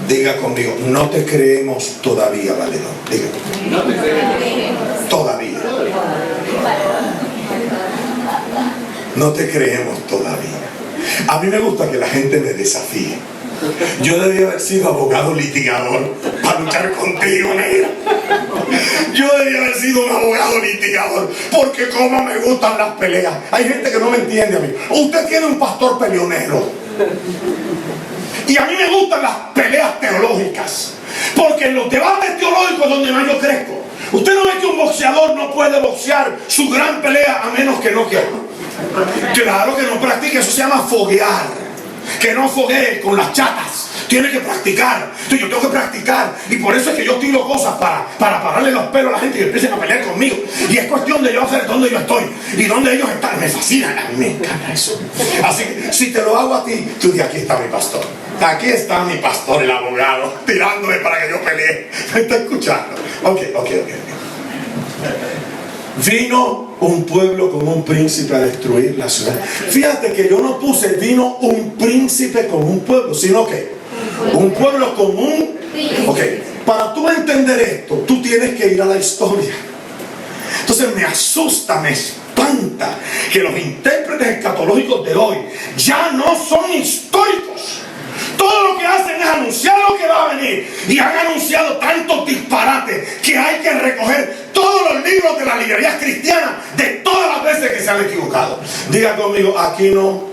diga conmigo, no te creemos todavía, valedor. Diga. No te creemos. Todavía. No te creemos todavía. A mí me gusta que la gente me desafíe. Yo debía haber sido abogado litigador para luchar contigo, negra. Yo debía haber sido un abogado litigador, porque como me gustan las peleas. Hay gente que no me entiende a mí. Usted tiene un pastor peleonero. Y a mí me gustan las peleas teológicas, porque en los debates teológicos es donde más yo crezco. Usted no ve que un boxeador no puede boxear su gran pelea a menos que no quiera. Claro que no practique, eso se llama foguear. Que no foguee con las chatas. Tiene que practicar. Entonces yo tengo que practicar. Y por eso es que yo tiro cosas para pararle los pelos a la gente y empiecen a pelear conmigo. Y es cuestión de yo hacer dónde yo estoy y dónde ellos están. Me fascina, a mí me encanta eso. Así que si te lo hago a ti, tú di, aquí está mi pastor. Aquí está mi pastor, el abogado, tirándome para que yo pelee. ¿Me está escuchando? Ok. Vino un pueblo como un príncipe a destruir la ciudad. Fíjate que yo no puse vino un príncipe como un pueblo, sino que un pueblo como un... Ok, para tú entender esto, tú tienes que ir a la historia. Entonces me asusta, me espanta que los intérpretes escatológicos de hoy ya no son históricos. Todo lo que hacen es anunciar lo que va a venir. Y han anunciado tantos disparates que hay que recoger todos los libros de las librerías cristianas de todas las veces que se han equivocado. Diga conmigo, aquí no.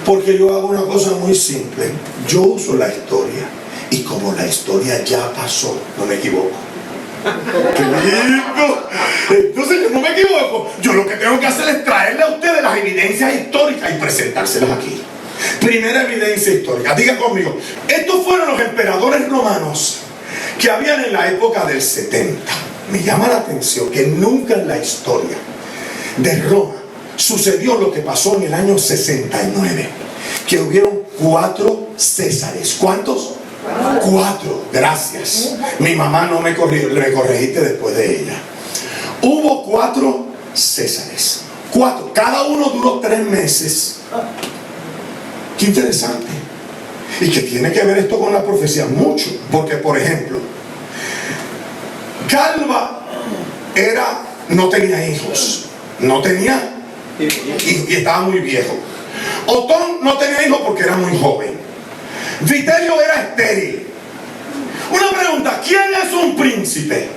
Porque yo hago una cosa muy simple. Yo uso la historia. Y como la historia ya pasó, no me equivoco. ¡Qué lindo! Entonces yo no me equivoco. Yo lo que tengo que hacer es traerle a ustedes las evidencias históricas y presentárselas aquí. Primera evidencia histórica. Diga conmigo, estos fueron los emperadores romanos que habían en la época del 70. Me llama la atención que nunca en la historia de Roma sucedió lo que pasó en el año 69, que hubieron 4 Césares. ¿Cuántos? 4. Gracias. Mi mamá no me corregiste después de ella. Hubo 4 Césares. 4, cada uno duró 3 meses. Qué interesante. Y que tiene que ver esto con la profecía mucho, porque por ejemplo, Galba no tenía hijos, y estaba muy viejo. Otón no tenía hijos porque era muy joven. Vitelio era estéril. Una pregunta: ¿quién es un príncipe?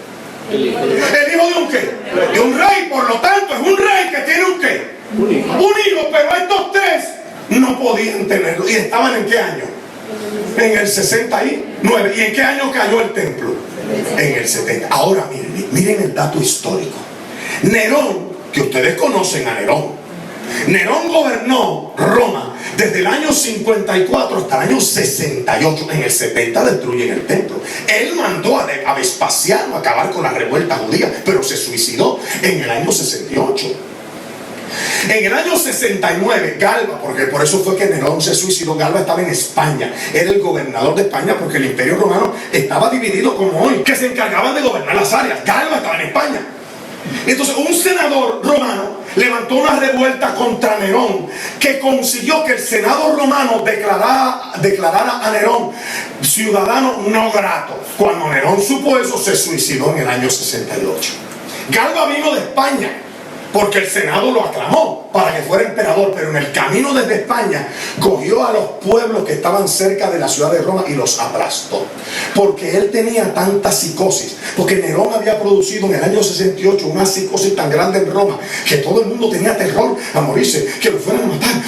¿El hijo de un qué? De un rey. Por lo tanto, es un rey que tiene un qué. Un hijo. Pero estos 3 no podían tenerlo. ¿Y estaban en qué año? En el 69. ¿Y en qué año cayó el templo? En el 70. Ahora miren el dato histórico. Nerón, que ustedes conocen a Nerón gobernó Roma desde el año 54 hasta el año 68. En el 70 destruyen el templo. Él mandó a Vespasiano a acabar con la revuelta judía, pero se suicidó en el año 68. En el año 69, Galba, porque por eso fue que Nerón se suicidó, Galba estaba en España, era el gobernador de España, porque el Imperio Romano estaba dividido como hoy, que se encargaban de gobernar las áreas. Galba estaba en España. Entonces un senador romano levantó una revuelta contra Nerón, que consiguió que el Senado romano declarara a Nerón ciudadano no grato. Cuando Nerón supo eso, se suicidó en el año 68. Galba vino de España porque el Senado lo aclamó para que fuera emperador, pero en el camino desde España cogió a los pueblos que estaban cerca de la ciudad de Roma y los aplastó, porque él tenía tanta psicosis, porque Nerón había producido en el año 68 una psicosis tan grande en Roma que todo el mundo tenía terror a morirse, que lo fueran a matar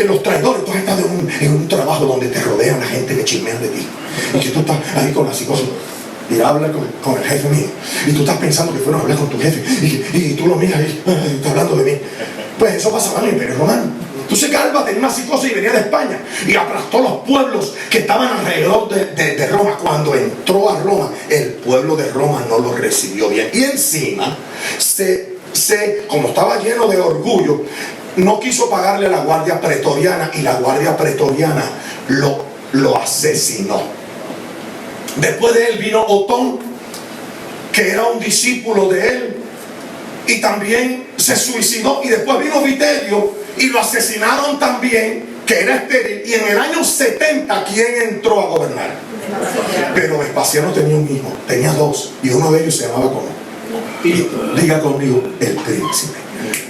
los traidores. Tú has estado en un trabajo donde te rodean la gente que chismean de ti y que tú estás ahí con la psicosis. Ir a hablar con el jefe mío, y tú estás pensando que fueron a hablar con tu jefe, y tú lo miras y está hablando de mí. Pues eso pasaba en el Imperio Romano. Entonces Galba tenía una psicosis y venía de España y aplastó los pueblos que estaban alrededor de Roma. Cuando entró a Roma, el pueblo de Roma no lo recibió bien, y encima como estaba lleno de orgullo, no quiso pagarle a la guardia pretoriana, y la guardia pretoriana lo asesinó. Después de él vino Otón, que era un discípulo de él, y también se suicidó. Y después vino Vitelio y lo asesinaron también, que era estéril. Y en el año 70, ¿quién entró a gobernar? Pero Vespasiano tenía un hijo, tenía 2, y uno de ellos se llamaba como, diga conmigo, el príncipe.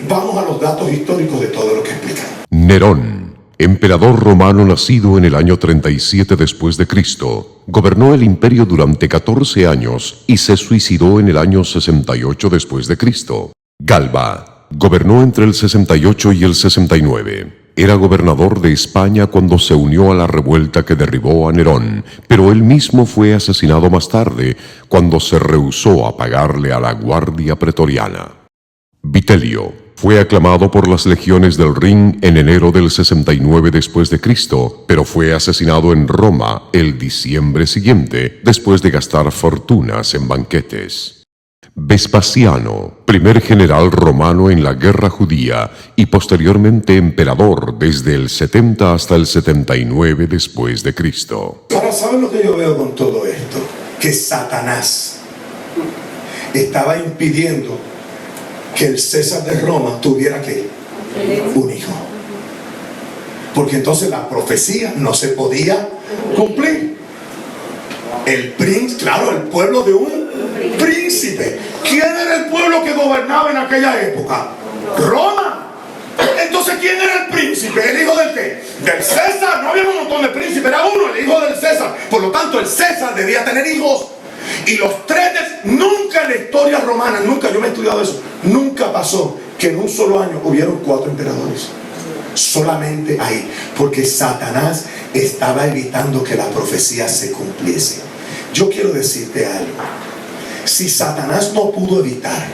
Vamos a los datos históricos de todo lo que explicamos. Nerón, emperador romano nacido en el año 37 después de Cristo, gobernó el imperio durante 14 años y se suicidó en el año 68 después de Cristo. Galba gobernó entre el 68 y el 69. Era gobernador de España cuando se unió a la revuelta que derribó a Nerón, pero él mismo fue asesinado más tarde cuando se rehusó a pagarle a la guardia pretoriana. Vitelio fue aclamado por las legiones del Rin en enero del 69 después de Cristo, pero fue asesinado en Roma el diciembre siguiente después de gastar fortunas en banquetes. Vespasiano, primer general romano en la guerra judía y posteriormente emperador desde el 70 hasta el 79 después de Cristo. Ahora, ¿saben lo que yo veo con todo esto? Que Satanás estaba impidiendo que el César de Roma tuviera ¿qué? Un hijo. Porque entonces la profecía no se podía cumplir. El príncipe, claro, el pueblo de un príncipe. ¿Quién era el pueblo que gobernaba en aquella época? Roma. Entonces, ¿quién era el príncipe? ¿El hijo del qué? Del César. No había un montón de príncipes, era uno, el hijo del César. Por lo tanto, el César debía tener hijos. Y los 3, nunca en la historia romana, nunca, yo me he estudiado eso, nunca pasó que en un solo año hubieron 4 emperadores. Solamente ahí, porque Satanás estaba evitando que la profecía se cumpliese. Yo quiero decirte algo: si Satanás no pudo evitar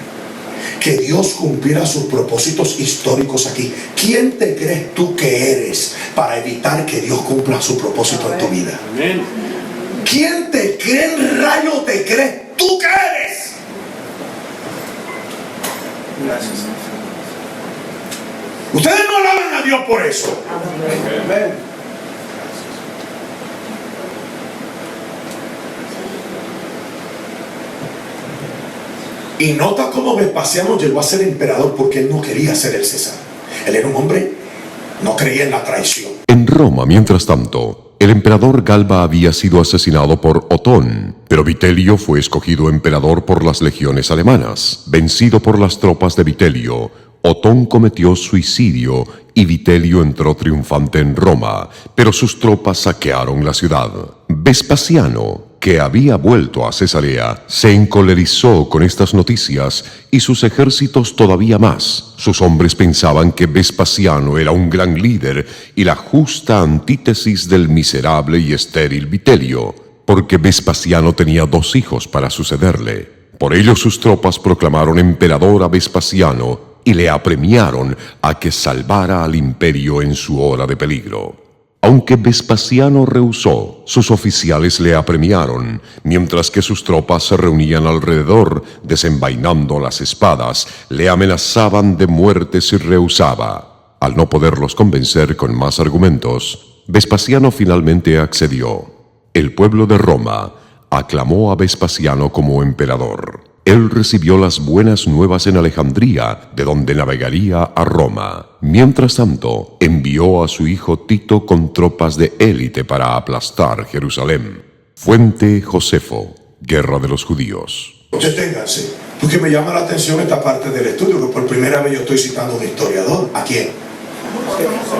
que Dios cumpliera sus propósitos históricos aquí, ¿quién te crees tú que eres para evitar que Dios cumpla su propósito en tu vida? Amén. ¿Quién te cree, en rayo te crees tú que eres? Gracias. Ustedes no alaban a Dios por eso. Amén. Y nota cómo Vespasiano llegó a ser emperador porque él no quería ser el César. Él era un hombre, no creía en la traición. En Roma, mientras tanto, el emperador Galba había sido asesinado por Otón, pero Vitelio fue escogido emperador por las legiones alemanas. Vencido por las tropas de Vitelio, Otón cometió suicidio y Vitelio entró triunfante en Roma, pero sus tropas saquearon la ciudad. Vespasiano, que había vuelto a Cesarea, se encolerizó con estas noticias y sus ejércitos todavía más. Sus hombres pensaban que Vespasiano era un gran líder y la justa antítesis del miserable y estéril Vitelio, porque Vespasiano tenía 2 hijos para sucederle. Por ello sus tropas proclamaron emperador a Vespasiano y le apremiaron a que salvara al imperio en su hora de peligro. Aunque Vespasiano rehusó, sus oficiales le apremiaron, mientras que sus tropas se reunían alrededor, desenvainando las espadas, le amenazaban de muerte si rehusaba. Al no poderlos convencer con más argumentos, Vespasiano finalmente accedió. El pueblo de Roma aclamó a Vespasiano como emperador. Él recibió las buenas nuevas en Alejandría, de donde navegaría a Roma. Mientras tanto, envió a su hijo Tito con tropas de élite para aplastar Jerusalén. Fuente Josefo, Guerra de los Judíos. Deténganse, porque me llama la atención esta parte del estudio, que por primera vez yo estoy citando a un historiador. ¿A quién?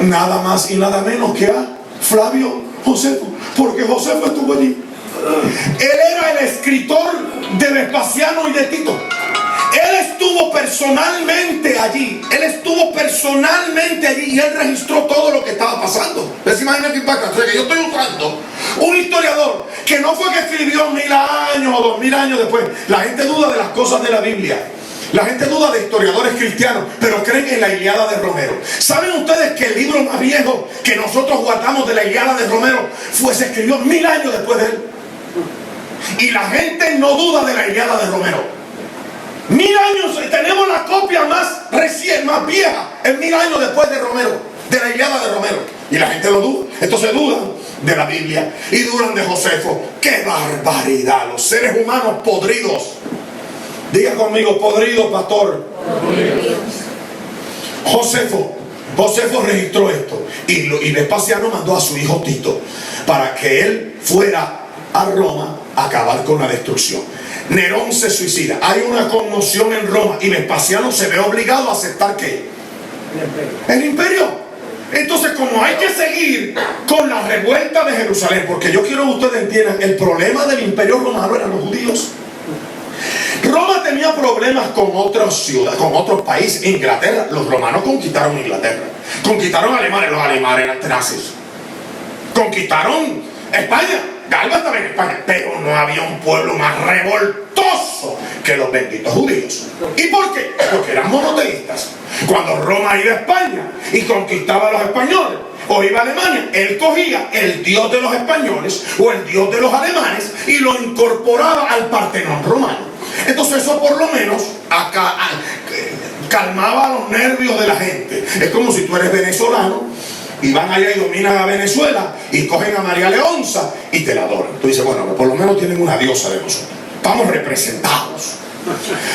Nada más y nada menos que a Flavio Josefo, porque Josefo estuvo allí. Él era el escritor de Vespasiano y de Tito. Él estuvo personalmente allí. Él estuvo personalmente allí y él registró todo lo que estaba pasando. ¿Les imaginan qué impacta? O sea, que yo estoy usando un historiador que no fue que escribió 1000 años o 2000 años después. La gente duda de las cosas de la Biblia. La gente duda de historiadores cristianos, pero creen en la Ilíada de Romero. ¿Saben ustedes que el libro más viejo que nosotros guardamos de la Ilíada de Romero se escribió 1000 años después de él? Y la gente no duda de la Ilíada de Romero. 1000 años, tenemos la copia más recién, más vieja, en 1000 años después de Romero, de la Ilíada de Romero. Y la gente lo duda. Entonces dudan de la Biblia y dudan de Josefo. ¡Qué barbaridad! Los seres humanos podridos. Diga conmigo, podridos, pastor. Josefo registró esto. Y Vespasiano mandó a su hijo Tito para que él fuera a Roma a acabar con la destrucción. Nerón se suicida. Hay una conmoción en Roma y Vespasiano se ve obligado a aceptar ¿qué? El imperio. Entonces, como hay que seguir con la revuelta de Jerusalén, porque yo quiero que ustedes entiendan, el problema del imperio romano eran los judíos. Roma tenía problemas con otras ciudades, con otros países. Inglaterra, los romanos conquistaron Inglaterra, conquistaron Alemania, los alemanes eran tenaces, conquistaron España. Galba estaba en España, pero no había un pueblo más revoltoso que los benditos judíos. ¿Y por qué? Porque eran monoteístas. Cuando Roma iba a España y conquistaba a los españoles, o iba a Alemania, él cogía el dios de los españoles o el dios de los alemanes y lo incorporaba al Partenón romano. Entonces eso por lo menos acá calmaba los nervios de la gente. Es como si tú eres venezolano y van allá y dominan a Venezuela y cogen a María Leonza y te la adoran. Tú dices, bueno, por lo menos tienen una diosa de nosotros. Estamos representados.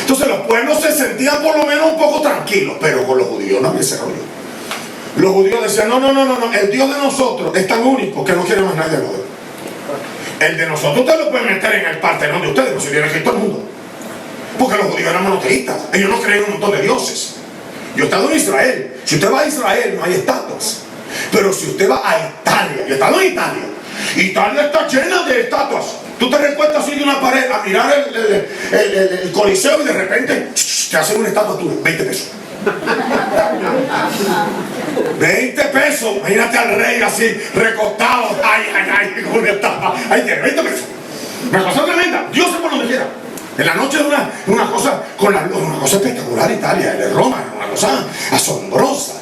Entonces los pueblos se sentían por lo menos un poco tranquilos, pero con los judíos no había ese rollo. Los judíos decían, no, el Dios de nosotros es tan único que no quiere más nadie de lo de él. El de nosotros usted lo puede meter en el Partenón de ustedes, pero si viene aquí todo el mundo. Porque los judíos eran monoteístas, ellos no creen en un montón de dioses. Yo he estado en Israel. Si usted va a Israel no hay estatuas. Pero si usted va a Italia, yo he estado en Italia, Italia está llena de estatuas. Tú te recuestas así de una pared a mirar el Coliseo y de repente te hacen una estatua tuya, 20 pesos. 20 pesos, imagínate al rey así, recostado, con una estatua, ahí tiene 20 pesos. Una cosa tremenda, Dios se por donde quiera. En la noche es una cosa espectacular Italia, de Roma, una cosa asombrosa.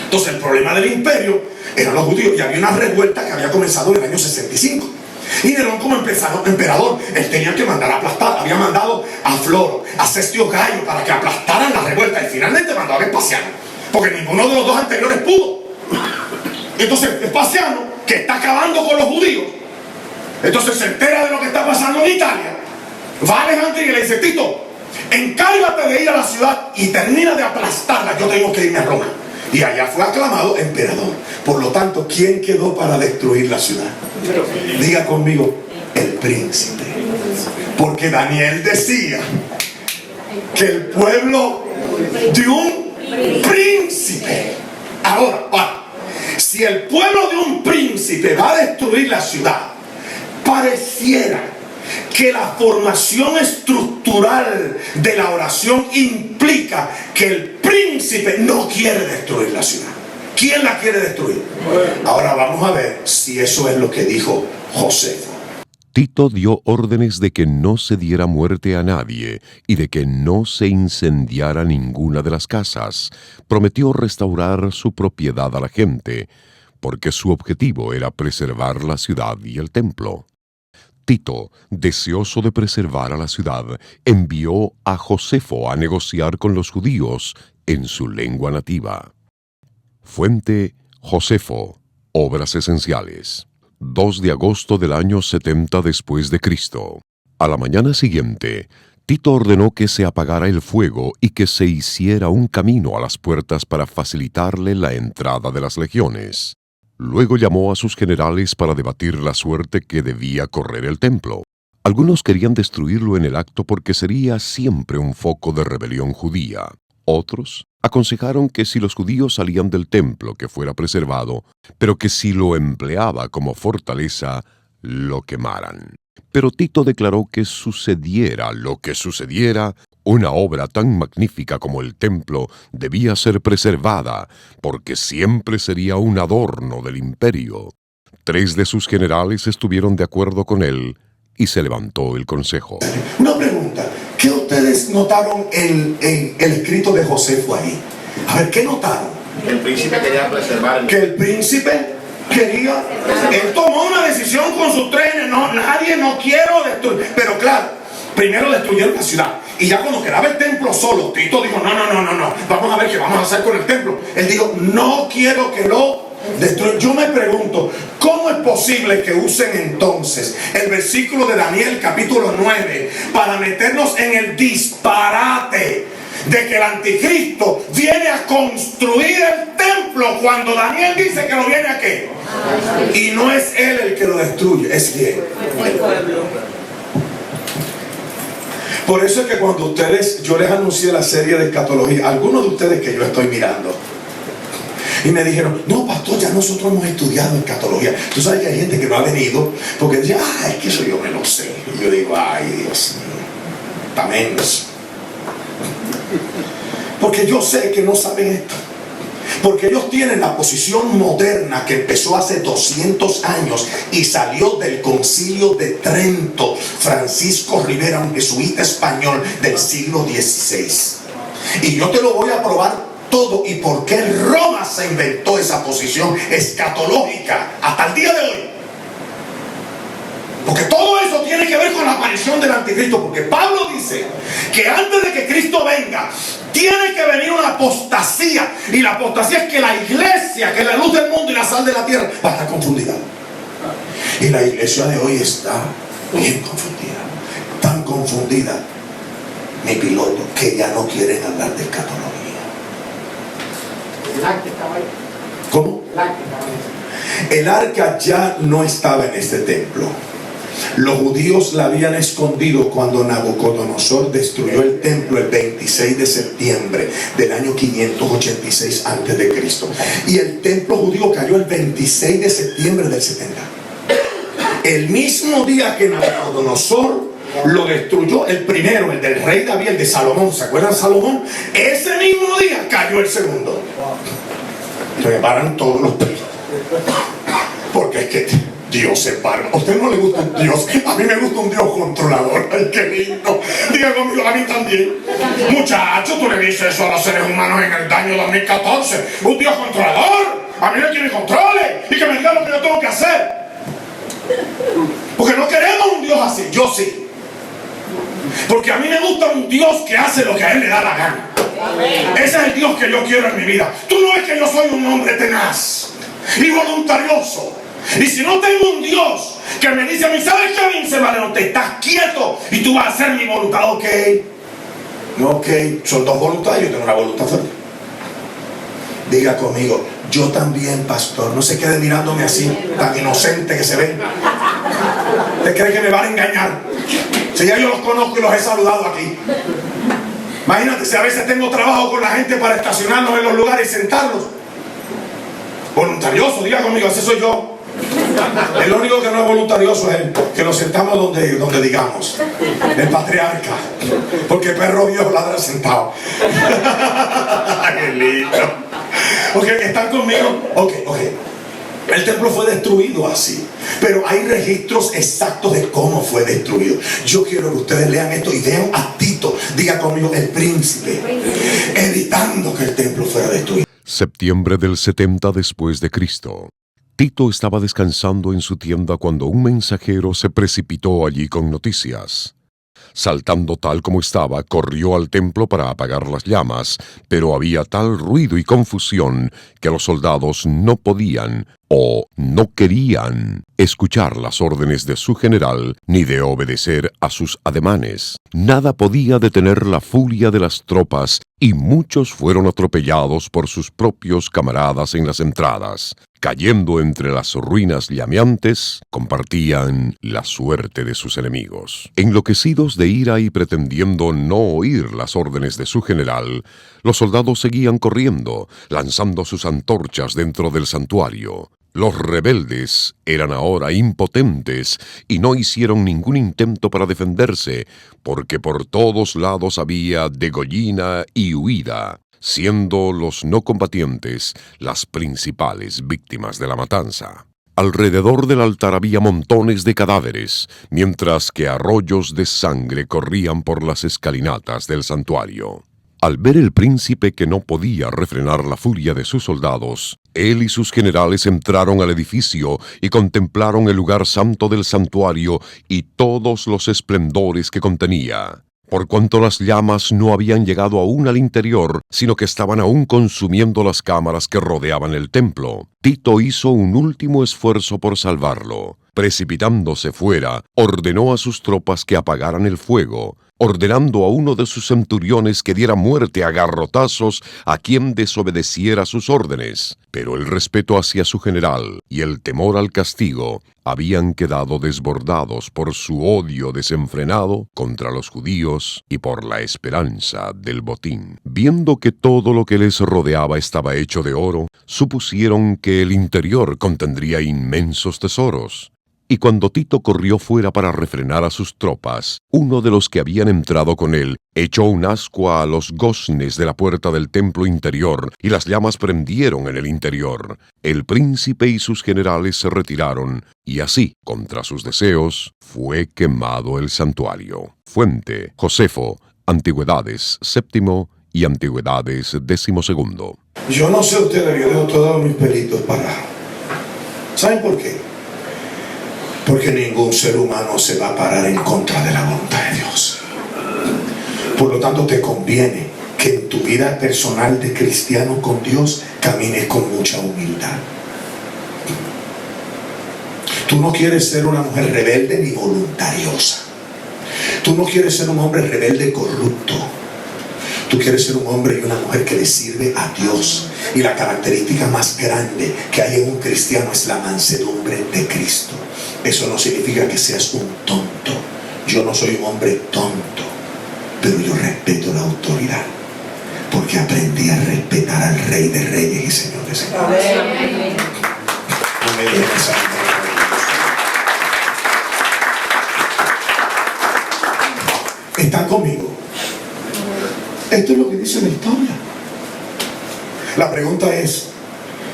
Entonces el problema del imperio eran los judíos y había una revuelta que había comenzado en el año 65. Y Nerón como emperador, él tenía que mandar a aplastar, había mandado a Floro, a Cestio Gallo para que aplastaran la revuelta y finalmente mandó a Vespasiano, porque ninguno de los dos anteriores pudo. Entonces Vespasiano, que está acabando con los judíos, entonces se entera de lo que está pasando en Italia, va a Alejandría y le dice, Tito, encárgate de ir a la ciudad y termina de aplastarla, yo tengo que irme a Roma. Y allá fue aclamado emperador. Por lo tanto, ¿quién quedó para destruir la ciudad? Diga conmigo, el príncipe. Porque Daniel decía que el pueblo de un príncipe. Ahora, si el pueblo de un príncipe va a destruir la ciudad, pareciera que la formación estructural de la oración implica que el príncipe no quiere destruir la ciudad. ¿Quién la quiere destruir? Ahora vamos a ver si eso es lo que dijo Josefo. Tito dio órdenes de que no se diera muerte a nadie y de que no se incendiara ninguna de las casas. Prometió restaurar su propiedad a la gente, porque su objetivo era preservar la ciudad y el templo. Tito, deseoso de preservar a la ciudad, envió a Josefo a negociar con los judíos en su lengua nativa. Fuente: Josefo, Obras Esenciales. 2 de agosto del año 70 después de Cristo. A la mañana siguiente, Tito ordenó que se apagara el fuego y que se hiciera un camino a las puertas para facilitarle la entrada de las legiones. Luego llamó a sus generales para debatir la suerte que debía correr el templo. Algunos querían destruirlo en el acto porque sería siempre un foco de rebelión judía. Otros aconsejaron que si los judíos salían del templo, que fuera preservado, pero que si lo empleaba como fortaleza, lo quemaran. Pero Tito declaró que sucediera lo que sucediera, una obra tan magnífica como el templo debía ser preservada, porque siempre sería un adorno del imperio. 3 de sus generales estuvieron de acuerdo con él y se levantó el consejo. Una pregunta, ¿qué ustedes notaron en el escrito de Josefo ahí? A ver, ¿qué notaron? El príncipe quería preservar. Que el príncipe quería, él tomó una decisión con sus trenes, no quiero destruir, pero claro, primero destruyeron la ciudad, y ya cuando quedaba el templo solo, Tito dijo, no, vamos a ver qué vamos a hacer con el templo. Él dijo, no quiero que lo destruyan. Yo me pregunto, ¿cómo es posible que usen entonces el versículo de Daniel capítulo 9 para meternos en el disparate de que el anticristo viene a construir el templo cuando Daniel dice que lo viene a qué? Y no es él el que lo destruye, es quién? El pueblo. Por eso es que cuando ustedes, yo les anuncié la serie de escatología, algunos de ustedes que yo estoy mirando, y me dijeron, no pastor, ya nosotros hemos estudiado escatología. Tú sabes que hay gente que no ha venido porque dice, es que eso yo me lo sé. Y yo digo, ay Dios mío, también. Porque yo sé que no saben esto. Porque ellos tienen la posición moderna que empezó hace 200 años y salió del Concilio de Trento. Francisco Rivera, un jesuita español del siglo XVI. Y yo te lo voy a probar todo y por qué Roma se inventó esa posición escatológica hasta el día de hoy. Porque todo eso tiene que ver con la aparición del anticristo. Porque Pablo dice que antes de que Cristo venga, tiene que venir una apostasía. Y la apostasía es que la iglesia, que es la luz del mundo y la sal de la tierra, va a estar confundida. Y la iglesia de hoy está bien confundida. Tan confundida, mi piloto, que ya no quieren hablar de escatología. ¿Cómo? El arca ya no estaba en este templo. Los judíos la habían escondido cuando Nabucodonosor destruyó el templo el 26 de septiembre del año 586 a.C. Y el templo judío cayó el 26 de septiembre del 70. El mismo día que Nabucodonosor lo destruyó, el primero, el del rey David, el de Salomón, ¿se acuerdan Salomón? Ese mismo día cayó el segundo. Reparan todos los pelos. Porque es que Dios se para. ¿A usted no le gusta un Dios? A mí me gusta un Dios controlador. Ay, qué lindo. Diga conmigo, a mí también. Muchacho, tú le dices eso a los seres humanos en el año 2014. Un Dios controlador. A mí no quiere que me controle y que me diga lo que yo tengo que hacer. Porque no queremos un Dios así. Yo sí. Porque a mí me gusta un Dios que hace lo que a él le da la gana. Ese es el Dios que yo quiero en mi vida. Tú no ves que yo soy un hombre tenaz y voluntarioso. Y si no tengo un Dios que me dice a mí, ¿sabes qué, Vince Valero? Te estás quieto y tú vas a hacer mi voluntad, ok. No, que son dos voluntades, yo tengo una voluntad fuerte. Diga conmigo, yo también, pastor. No se quede mirándome así, tan inocente que se ve. ¿Usted cree que me van a engañar? Si ya yo los conozco y los he saludado aquí. Imagínate si a veces tengo trabajo con la gente para estacionarnos en los lugares y sentarlos. Voluntarioso, diga conmigo, ese soy yo. El único que no es voluntarioso es que nos sentamos donde digamos. El patriarca. Porque el perro viejo ladra sentado. ¡Qué lindo! Ok, ¿están conmigo? Ok. El templo fue destruido así, pero hay registros exactos de cómo fue destruido. Yo quiero que ustedes lean esto y vean a Tito, diga conmigo, el príncipe, evitando que el templo fuera destruido. Septiembre del 70 después de Cristo. Tito estaba descansando en su tienda cuando un mensajero se precipitó allí con noticias. Saltando tal como estaba, corrió al templo para apagar las llamas, pero había tal ruido y confusión que los soldados no podían o no querían escuchar las órdenes de su general ni de obedecer a sus ademanes. Nada podía detener la furia de las tropas y muchos fueron atropellados por sus propios camaradas en las entradas. Cayendo entre las ruinas llameantes, compartían la suerte de sus enemigos. Enloquecidos de ira y pretendiendo no oír las órdenes de su general, los soldados seguían corriendo, lanzando sus antorchas dentro del santuario. Los rebeldes eran ahora impotentes y no hicieron ningún intento para defenderse, porque por todos lados había degollina y huida, siendo los no combatientes las principales víctimas de la matanza. Alrededor del altar había montones de cadáveres, mientras que arroyos de sangre corrían por las escalinatas del santuario. Al ver el príncipe que no podía refrenar la furia de sus soldados, él y sus generales entraron al edificio y contemplaron el lugar santo del santuario y todos los esplendores que contenía. Por cuanto las llamas no habían llegado aún al interior, sino que estaban aún consumiendo las cámaras que rodeaban el templo, Tito hizo un último esfuerzo por salvarlo. Precipitándose fuera, ordenó a sus tropas que apagaran el fuego, ordenando a uno de sus centuriones que diera muerte a garrotazos a quien desobedeciera sus órdenes. Pero el respeto hacia su general y el temor al castigo habían quedado desbordados por su odio desenfrenado contra los judíos y por la esperanza del botín. Viendo que todo lo que les rodeaba estaba hecho de oro, supusieron que el interior contendría inmensos tesoros. Y cuando Tito corrió fuera para refrenar a sus tropas, uno de los que habían entrado con él echó un ascua a los goznes de la puerta del templo interior, y las llamas prendieron en el interior. El príncipe y sus generales se retiraron, y así, contra sus deseos, fue quemado el santuario. Fuente: Josefo, Antigüedades VII y Antigüedades XII. Yo no sé ustedes, yo dejo todos mis pelitos parados. ¿Saben por qué? Porque ningún ser humano se va a parar en contra de la voluntad de Dios. Por lo tanto, te conviene que en tu vida personal de cristiano con Dios camines con mucha humildad. Tú no quieres ser una mujer rebelde ni voluntariosa. Tú no quieres ser un hombre rebelde corrupto. Tú quieres ser un hombre y una mujer que le sirve a Dios. Y la característica más grande que hay en un cristiano es la mansedumbre de Cristo. Eso no significa que seas un tonto. Yo no soy un hombre tonto, pero yo respeto la autoridad, porque aprendí a respetar al Rey de Reyes y Señor de Señores. No me dejes saber. ¿Están conmigo? Esto es lo que dice la historia. La pregunta es,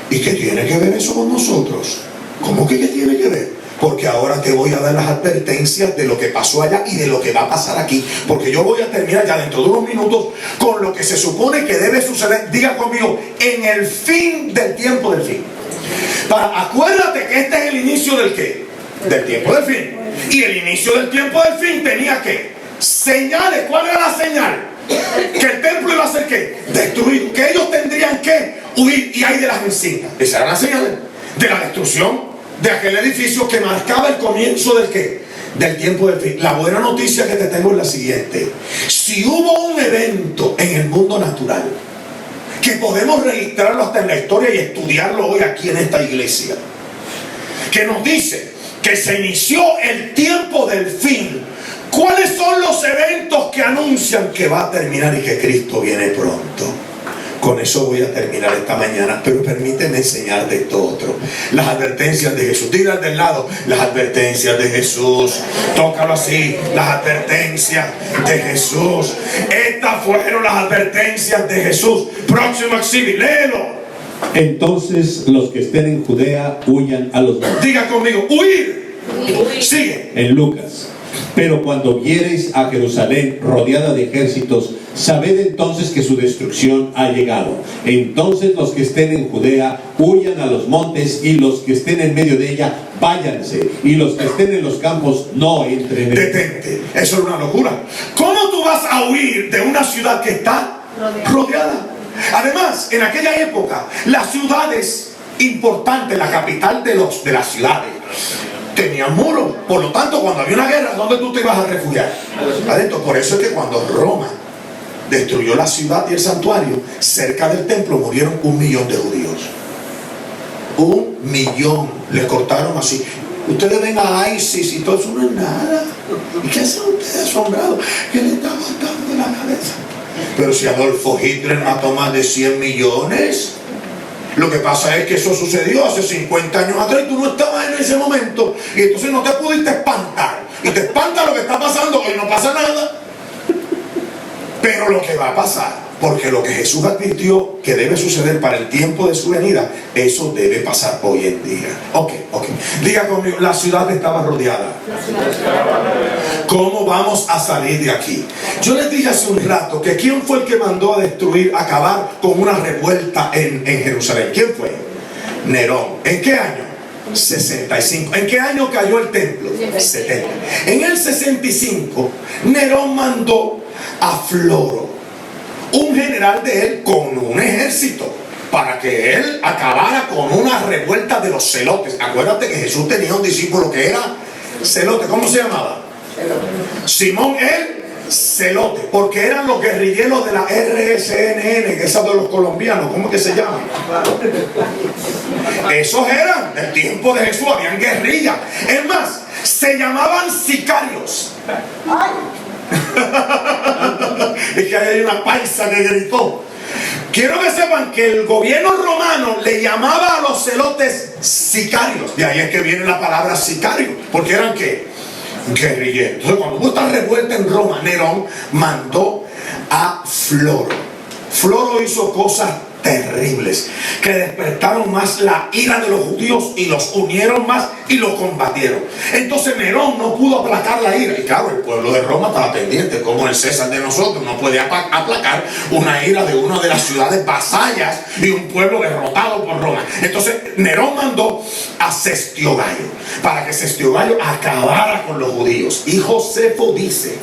¿y qué tiene que ver eso con nosotros? ¿Cómo que qué tiene que ver? Porque ahora te voy a dar las advertencias de lo que pasó allá y de lo que va a pasar aquí. Porque yo voy a terminar ya dentro de unos minutos con lo que se supone que debe suceder. Diga conmigo, en el fin del tiempo del fin. Acuérdate que este es el inicio del ¿qué? Del tiempo del fin. Y el inicio del tiempo del fin tenía ¿qué? Señales. ¿Cuál era la señal? Que el templo iba a ser ¿qué? Destruido. Que ellos tendrían que huir. Y hay de las insignias. Esa era la señal de la destrucción de aquel edificio que marcaba el comienzo del ¿qué? del tiempo del fin. La buena noticia que te tengo es la siguiente: si hubo un evento en el mundo natural que podemos registrarlo hasta en la historia y estudiarlo hoy aquí en esta iglesia, que nos dice que se inició el tiempo del fin, ¿cuáles son los eventos que anuncian que va a terminar y que Cristo viene pronto? Con eso voy a terminar esta mañana, pero permíteme enseñarte esto otro. Las advertencias de Jesús. Dile al del lado: las advertencias de Jesús. Tócalo así: las advertencias de Jesús. Estas fueron las advertencias de Jesús. Próximo exhibit, léelo. Entonces los que estén en Judea huyan a los montes. Diga conmigo: huir. Sigue. En Lucas: pero cuando viereis a Jerusalén rodeada de ejércitos, sabed entonces que su destrucción ha llegado. Entonces los que estén en Judea huyan a los montes, y los que estén en medio de ella váyanse, y los que estén en los campos no entren en ella. Detente, eso es una locura. ¿Cómo tú vas a huir de una ciudad que está rodeada? Además, en aquella época, las ciudades importantes, la capital de las ciudades, tenían muros. Por lo tanto, cuando había una guerra, ¿dónde tú te ibas a refugiar? Adentro. Por eso es que cuando Roma destruyó la ciudad y el santuario, cerca del templo murieron 1 millón de judíos. 1 millón. Les cortaron así. Ustedes ven a ISIS y todo eso no es nada. ¿Y qué hacen ustedes asombrados? ¿Qué le está botando la cabeza? Pero si Adolfo Hitler mató más de 100 millones... Lo que pasa es que eso sucedió hace 50 años atrás y tú no estabas en ese momento, y entonces no te pudiste espantar. Y te espanta lo que está pasando, hoy no pasa nada. Pero lo que va a pasar, porque lo que Jesús advirtió que debe suceder para el tiempo de su venida, eso debe pasar hoy en día. Ok. Diga conmigo: la ciudad estaba rodeada. ¿Cómo vamos a salir de aquí? Yo les dije hace un rato que ¿quién fue el que mandó a destruir, a acabar con una revuelta en Jerusalén? ¿Quién fue? Nerón. ¿En qué año? 65. ¿En qué año cayó el templo? 70. En el 65, Nerón mandó a Floro, un general de él, con un ejército, para que él acabara con una revuelta de los celotes. Acuérdate que Jesús tenía un discípulo que era celote. ¿Cómo se llamaba? Simón el celote, porque eran los guerrilleros de la RSNN, que es de los colombianos. ¿Cómo que se llama? Esos eran del tiempo de Jesús, habían guerrilla. Es más, se llamaban sicarios. Es que hay una paisa que gritó. Quiero que sepan que el gobierno romano le llamaba a los celotes sicarios. De ahí es que viene la palabra sicario, porque eran ¿qué? Guerrilleros. Entonces, cuando hubo esta revuelta en Roma, Nerón mandó a Floro. Floro hizo cosas terribles que despertaron más la ira de los judíos y los unieron más y los combatieron. Entonces Nerón no pudo aplacar la ira, y claro, el pueblo de Roma estaba pendiente, como el César de nosotros no puede aplacar una ira de una de las ciudades vasallas y un pueblo derrotado por Roma. Entonces Nerón mandó a Cestio Gallo para que Cestio Gallo acabara con los judíos, y Josefo dice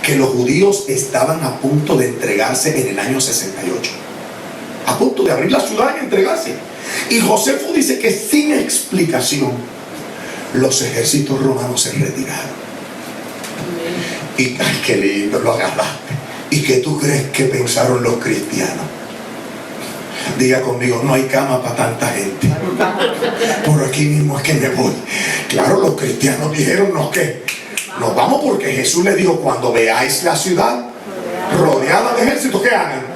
que los judíos estaban a punto de entregarse en el año 68, a punto de abrir la ciudad y entregarse. Y Josefo dice que sin explicación los ejércitos romanos se retiraron. Y ay, qué lindo, lo agarraste. ¿Y qué tú crees que pensaron los cristianos? Diga conmigo: no hay cama para tanta gente. Por aquí mismo es que me voy. Claro, los cristianos dijeron: no, que nos vamos, porque Jesús le dijo: cuando veáis la ciudad rodeada de ejércitos, ¿qué hagan?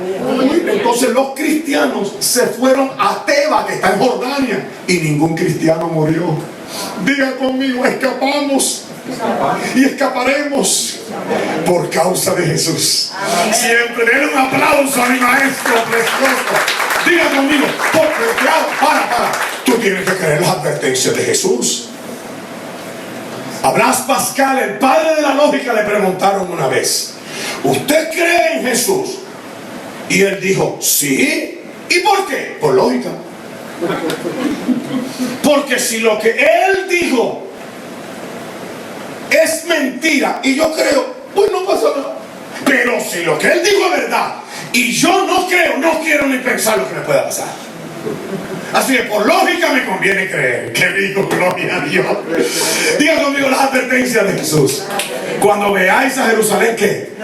Entonces los cristianos se fueron a Teba, que está en Jordania, y ningún cristiano murió. Diga conmigo: escapamos y escaparemos por causa de Jesús. Siempre denle un aplauso a mi maestro precioso. Diga conmigo: porque para. Tú tienes que creer las advertencias de Jesús. A Blas Pascal, el padre de la lógica, le preguntaron una vez: ¿usted cree en Jesús? Y él dijo: sí. ¿Y por qué? Por lógica. Porque si lo que él dijo es mentira y yo creo, pues no pasa nada. Pero si lo que él dijo es verdad y yo no creo, no quiero ni pensar lo que me pueda pasar. Así que por lógica me conviene creer. Que digo, gloria a Dios. Diga conmigo las advertencias de Jesús. Cuando veáis a Jerusalén, ¿qué?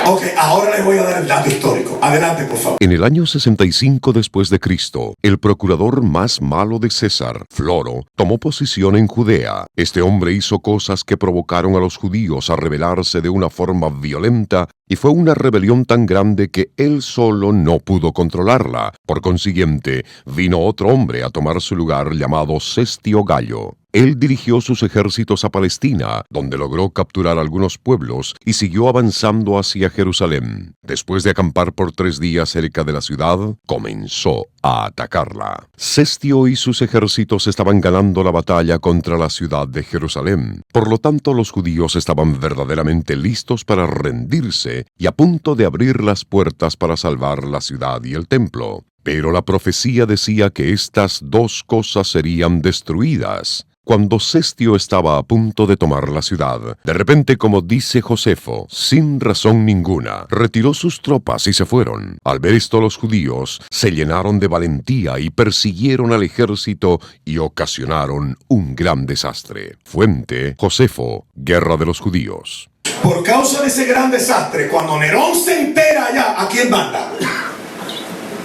Ok, ahora les voy a dar el dato histórico. Adelante, por favor. En el año 65 después de Cristo, el procurador más malo de César, Floro, tomó posición en Judea. Este hombre hizo cosas que provocaron a los judíos a rebelarse de una forma violenta, y fue una rebelión tan grande que él solo no pudo controlarla. Por consiguiente, vino otro hombre a tomar su lugar llamado Cestio Gallo. Él dirigió sus ejércitos a Palestina, donde logró capturar algunos pueblos y siguió avanzando hacia Jerusalén. Después de acampar por 3 días cerca de la ciudad, comenzó a atacarla. Cestio y sus ejércitos estaban ganando la batalla contra la ciudad de Jerusalén. Por lo tanto, los judíos estaban verdaderamente listos para rendirse y a punto de abrir las puertas para salvar la ciudad y el templo. Pero la profecía decía que estas dos cosas serían destruidas. Cuando Cestio estaba a punto de tomar la ciudad, de repente, como dice Josefo, sin razón ninguna, retiró sus tropas y se fueron. Al ver esto, los judíos se llenaron de valentía y persiguieron al ejército y ocasionaron un gran desastre. Fuente, Josefo, Guerra de los Judíos. Por causa de ese gran desastre, cuando Nerón se entera ya, ¿a quién manda?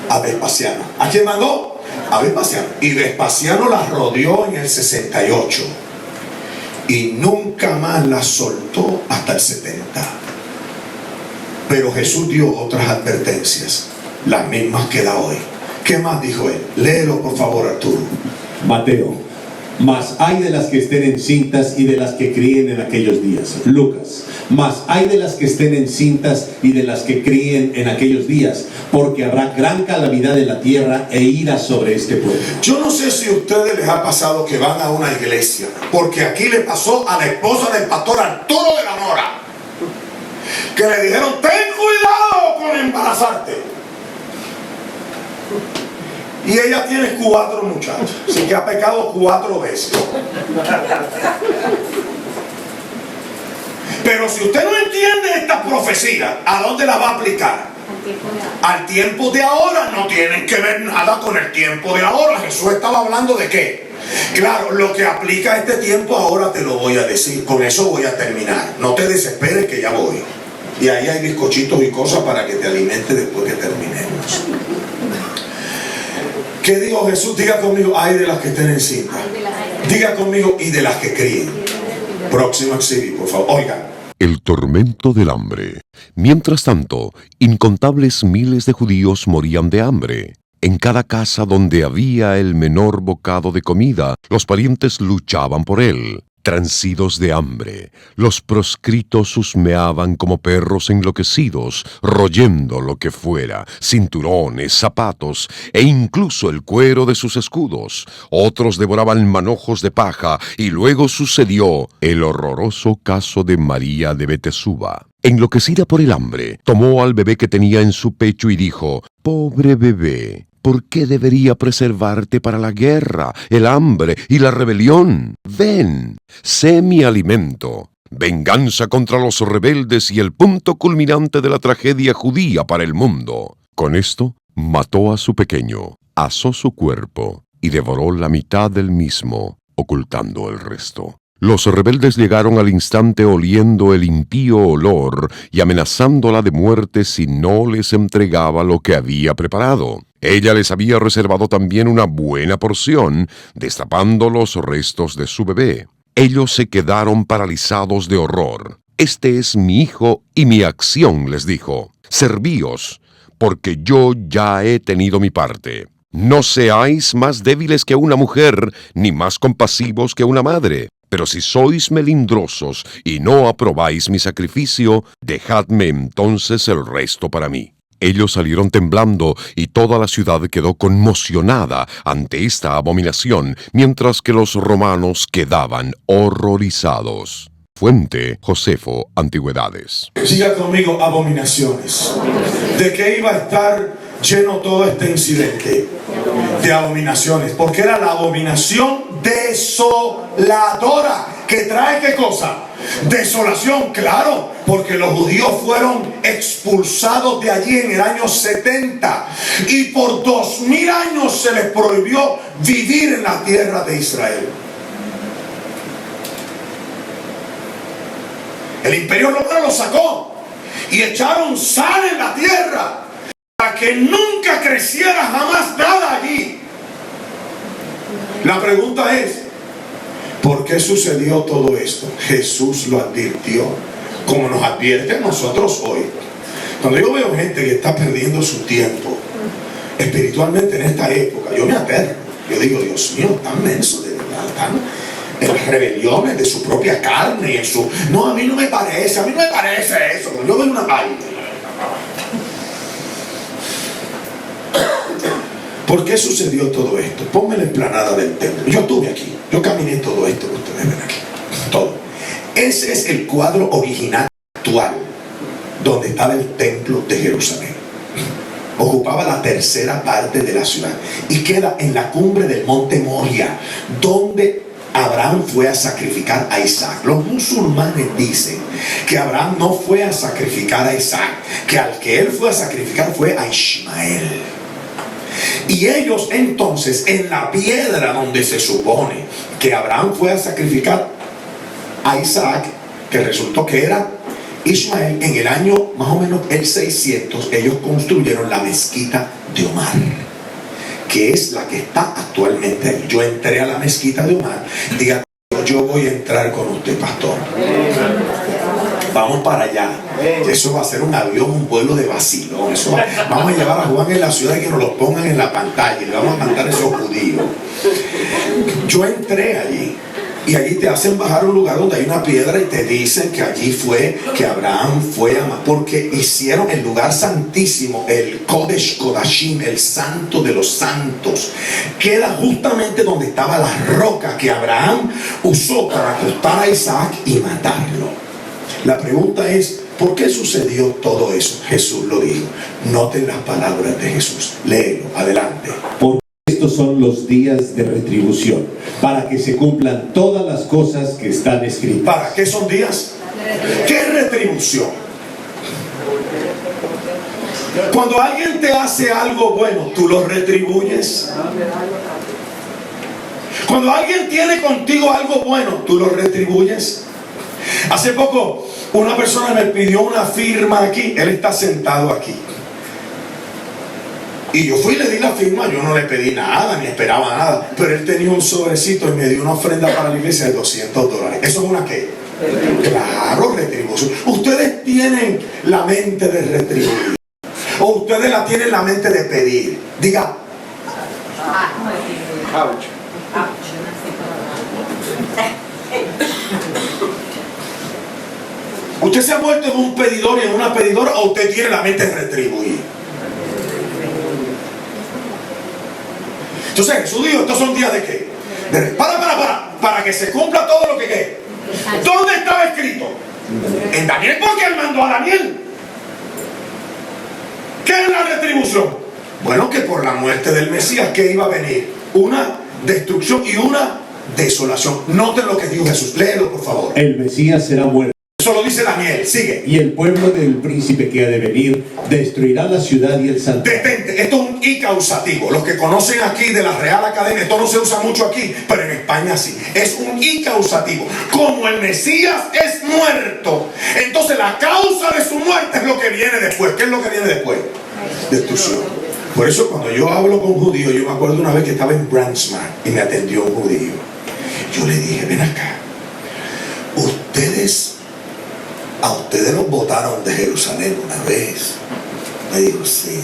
A Vespasiano. ¿A quién mandó? A Vespasiano. Y Vespasiano la rodeó en el 68. Y nunca más la soltó hasta el 70. Pero Jesús dio otras advertencias, las mismas que da hoy. ¿Qué más dijo él? Léelo, por favor, Arturo. Mateo. Mas hay de las que estén encintas y de las que críen en aquellos días. Lucas. Mas hay de las que estén encintas y de las que críen en aquellos días, porque habrá gran calamidad en la tierra e ira sobre este pueblo. Yo no sé si a ustedes les ha pasado que van a una iglesia, porque aquí le pasó a la esposa del pastor Arturo de la Mora, que le dijeron: ten cuidado con embarazarte. Y ella tiene 4 muchachos, así que ha pecado 4 veces. Pero si usted no entiende esta profecía, ¿a dónde la va a aplicar? Al tiempo de ahora. No tienen que ver nada con el tiempo de ahora. Jesús estaba hablando de qué. Claro, lo que aplica a este tiempo ahora te lo voy a decir. Con eso voy a terminar. No te desesperes que ya voy. Y ahí hay bizcochitos y cosas para que te alimentes después que terminemos. ¿Qué dijo Jesús? Diga conmigo: hay de las que estén encintas. Diga conmigo: y de las que críen. Próximo exhibit, por favor. Oigan. El tormento del hambre. Mientras tanto, incontables miles de judíos morían de hambre. En cada casa donde había el menor bocado de comida, los parientes luchaban por él. Transidos de hambre, los proscritos husmeaban como perros enloquecidos, royendo lo que fuera, cinturones, zapatos e incluso el cuero de sus escudos. Otros devoraban manojos de paja, y luego sucedió el horroroso caso de María de Betesuba. Enloquecida por el hambre, tomó al bebé que tenía en su pecho y dijo: «Pobre bebé, ¿por qué debería preservarte para la guerra, el hambre y la rebelión? Ven, sé mi alimento». Venganza contra los rebeldes y el punto culminante de la tragedia judía para el mundo. Con esto, mató a su pequeño, asó su cuerpo y devoró la mitad del mismo, ocultando el resto. Los rebeldes llegaron al instante oliendo el impío olor y amenazándola de muerte si no les entregaba lo que había preparado. Ella les había reservado también una buena porción, destapando los restos de su bebé. Ellos se quedaron paralizados de horror. «Este es mi hijo y mi acción», les dijo. «Servíos, porque yo ya he tenido mi parte. No seáis más débiles que una mujer, ni más compasivos que una madre. Pero si sois melindrosos y no aprobáis mi sacrificio, dejadme entonces el resto para mí». Ellos salieron temblando y toda la ciudad quedó conmocionada ante esta abominación, mientras que los romanos quedaban horrorizados. Fuente, Josefo, Antigüedades. Siga conmigo: abominaciones. ¿De qué iba a estar lleno todo este incidente de abominaciones? Porque era la abominación desoladora, que trae ¿qué cosa? Desolación, claro, porque los judíos fueron expulsados de allí en el año 70 y por 2000 años se les prohibió vivir en la tierra de Israel. El imperio romano los sacó y echaron sal en la tierra para que nunca creciera jamás nada allí. La pregunta es, ¿por qué sucedió todo esto? Jesús lo advirtió, como nos advierte a nosotros hoy. Cuando yo veo gente que está perdiendo su tiempo espiritualmente en esta época, yo me aterro. Yo digo, Dios mío, tan menso de verdad, tan en las rebeliones de su propia carne y en su... No, a mí no me parece eso. Cuando yo veo una vaina. ¿Por qué sucedió todo esto? Ponme la explanada del templo. Yo estuve aquí, yo caminé todo esto que ustedes ven aquí, todo. Ese es el cuadro original actual donde estaba el templo de Jerusalén. Ocupaba la tercera parte de la ciudad y queda en la cumbre del monte Moria, donde Abraham fue a sacrificar a Isaac. Los musulmanes dicen que Abraham no fue a sacrificar a Isaac, que al que él fue a sacrificar fue a Ismael. Y ellos entonces, en la piedra donde se supone que Abraham fue a sacrificar a Isaac, que resultó que era Ismael, en el año más o menos el 600, ellos construyeron la mezquita de Omar, que es la que está actualmente ahí. Yo entré a la mezquita de Omar. Diga, yo voy a entrar con usted, pastor. Vamos para allá. Eso va a ser un avión, un vuelo de vacilón. Vamos a llevar a Juan en la ciudad y que nos lo pongan en la pantalla y le vamos a cantar a esos judíos. Yo entré allí y allí te hacen bajar a un lugar donde hay una piedra y te dicen que allí fue que Abraham fue a... Porque hicieron el lugar santísimo, el Kodesh Kodashim, el santo de los santos. Queda justamente donde estaba la roca que Abraham usó para acostar a Isaac y matarlo. La pregunta es, ¿por qué sucedió todo eso? Jesús lo dijo. Noten las palabras de Jesús. Léelo, adelante. Porque estos son los días de retribución, para que se cumplan todas las cosas que están escritas. ¿Para qué son días? ¿Qué retribución? Cuando alguien te hace algo bueno, ¿tú lo retribuyes? Cuando alguien tiene contigo algo bueno, ¿tú lo retribuyes? Hace poco una persona me pidió una firma aquí. Él está sentado aquí y yo fui y le di la firma. Yo no le pedí nada ni esperaba nada, pero él tenía un sobrecito y me dio una ofrenda para la iglesia de $200. ¿Eso es una qué? Claro, retribución. Ustedes tienen la mente de retribuir o ustedes la tienen la mente de pedir. Diga, ¿usted se ha vuelto en un pedidor y en una pedidora o usted tiene la mente de retribuir? Entonces Jesús dijo, estos son días de qué? Para que se cumpla todo lo que qué. ¿Dónde estaba escrito? En Daniel, porque él mandó a Daniel. ¿Qué es la retribución? Bueno, que por la muerte del Mesías, ¿qué iba a venir? Una destrucción y una desolación. Noten lo que dijo Jesús. Léelo, por favor. El Mesías será muerto. Eso lo dice Daniel. Sigue. Y el pueblo del príncipe que ha de venir destruirá la ciudad y el santuario. Detente, esto es un i causativo. Los que conocen aquí de la Real Academia, esto no se usa mucho aquí, pero en España sí. Es un i causativo. Como el Mesías es muerto, entonces la causa de su muerte es lo que viene después. ¿Qué es lo que viene después? Destrucción. Por eso cuando yo hablo con judíos, yo me acuerdo una vez que estaba en Brandsmart y me atendió un judío. Yo le dije, ven acá, a ustedes los botaron de Jerusalén una vez. Me dijo, sí.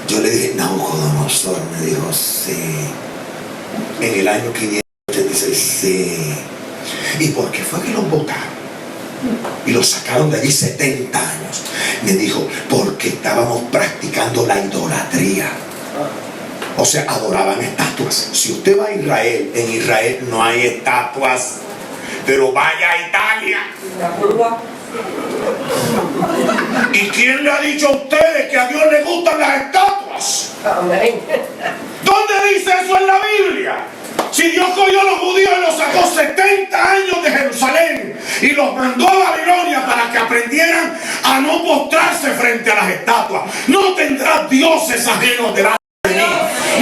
Yo le dije, Nabucodonosor. Me dijo, sí. En el año 586, sí. ¿Y por qué fue que los botaron? Y los sacaron de allí 70 años. Me dijo, porque estábamos practicando la idolatría. O sea, adoraban estatuas. Si usted va a Israel, en Israel no hay estatuas. Pero vaya a Italia. ¿Y quién le ha dicho a ustedes que a Dios le gustan las estatuas? ¿Dónde dice eso en la Biblia? Si Dios cogió a los judíos y los sacó 70 años de Jerusalén y los mandó a Babilonia para que aprendieran a no postrarse frente a las estatuas. No tendrás dioses ajenos delante de mí.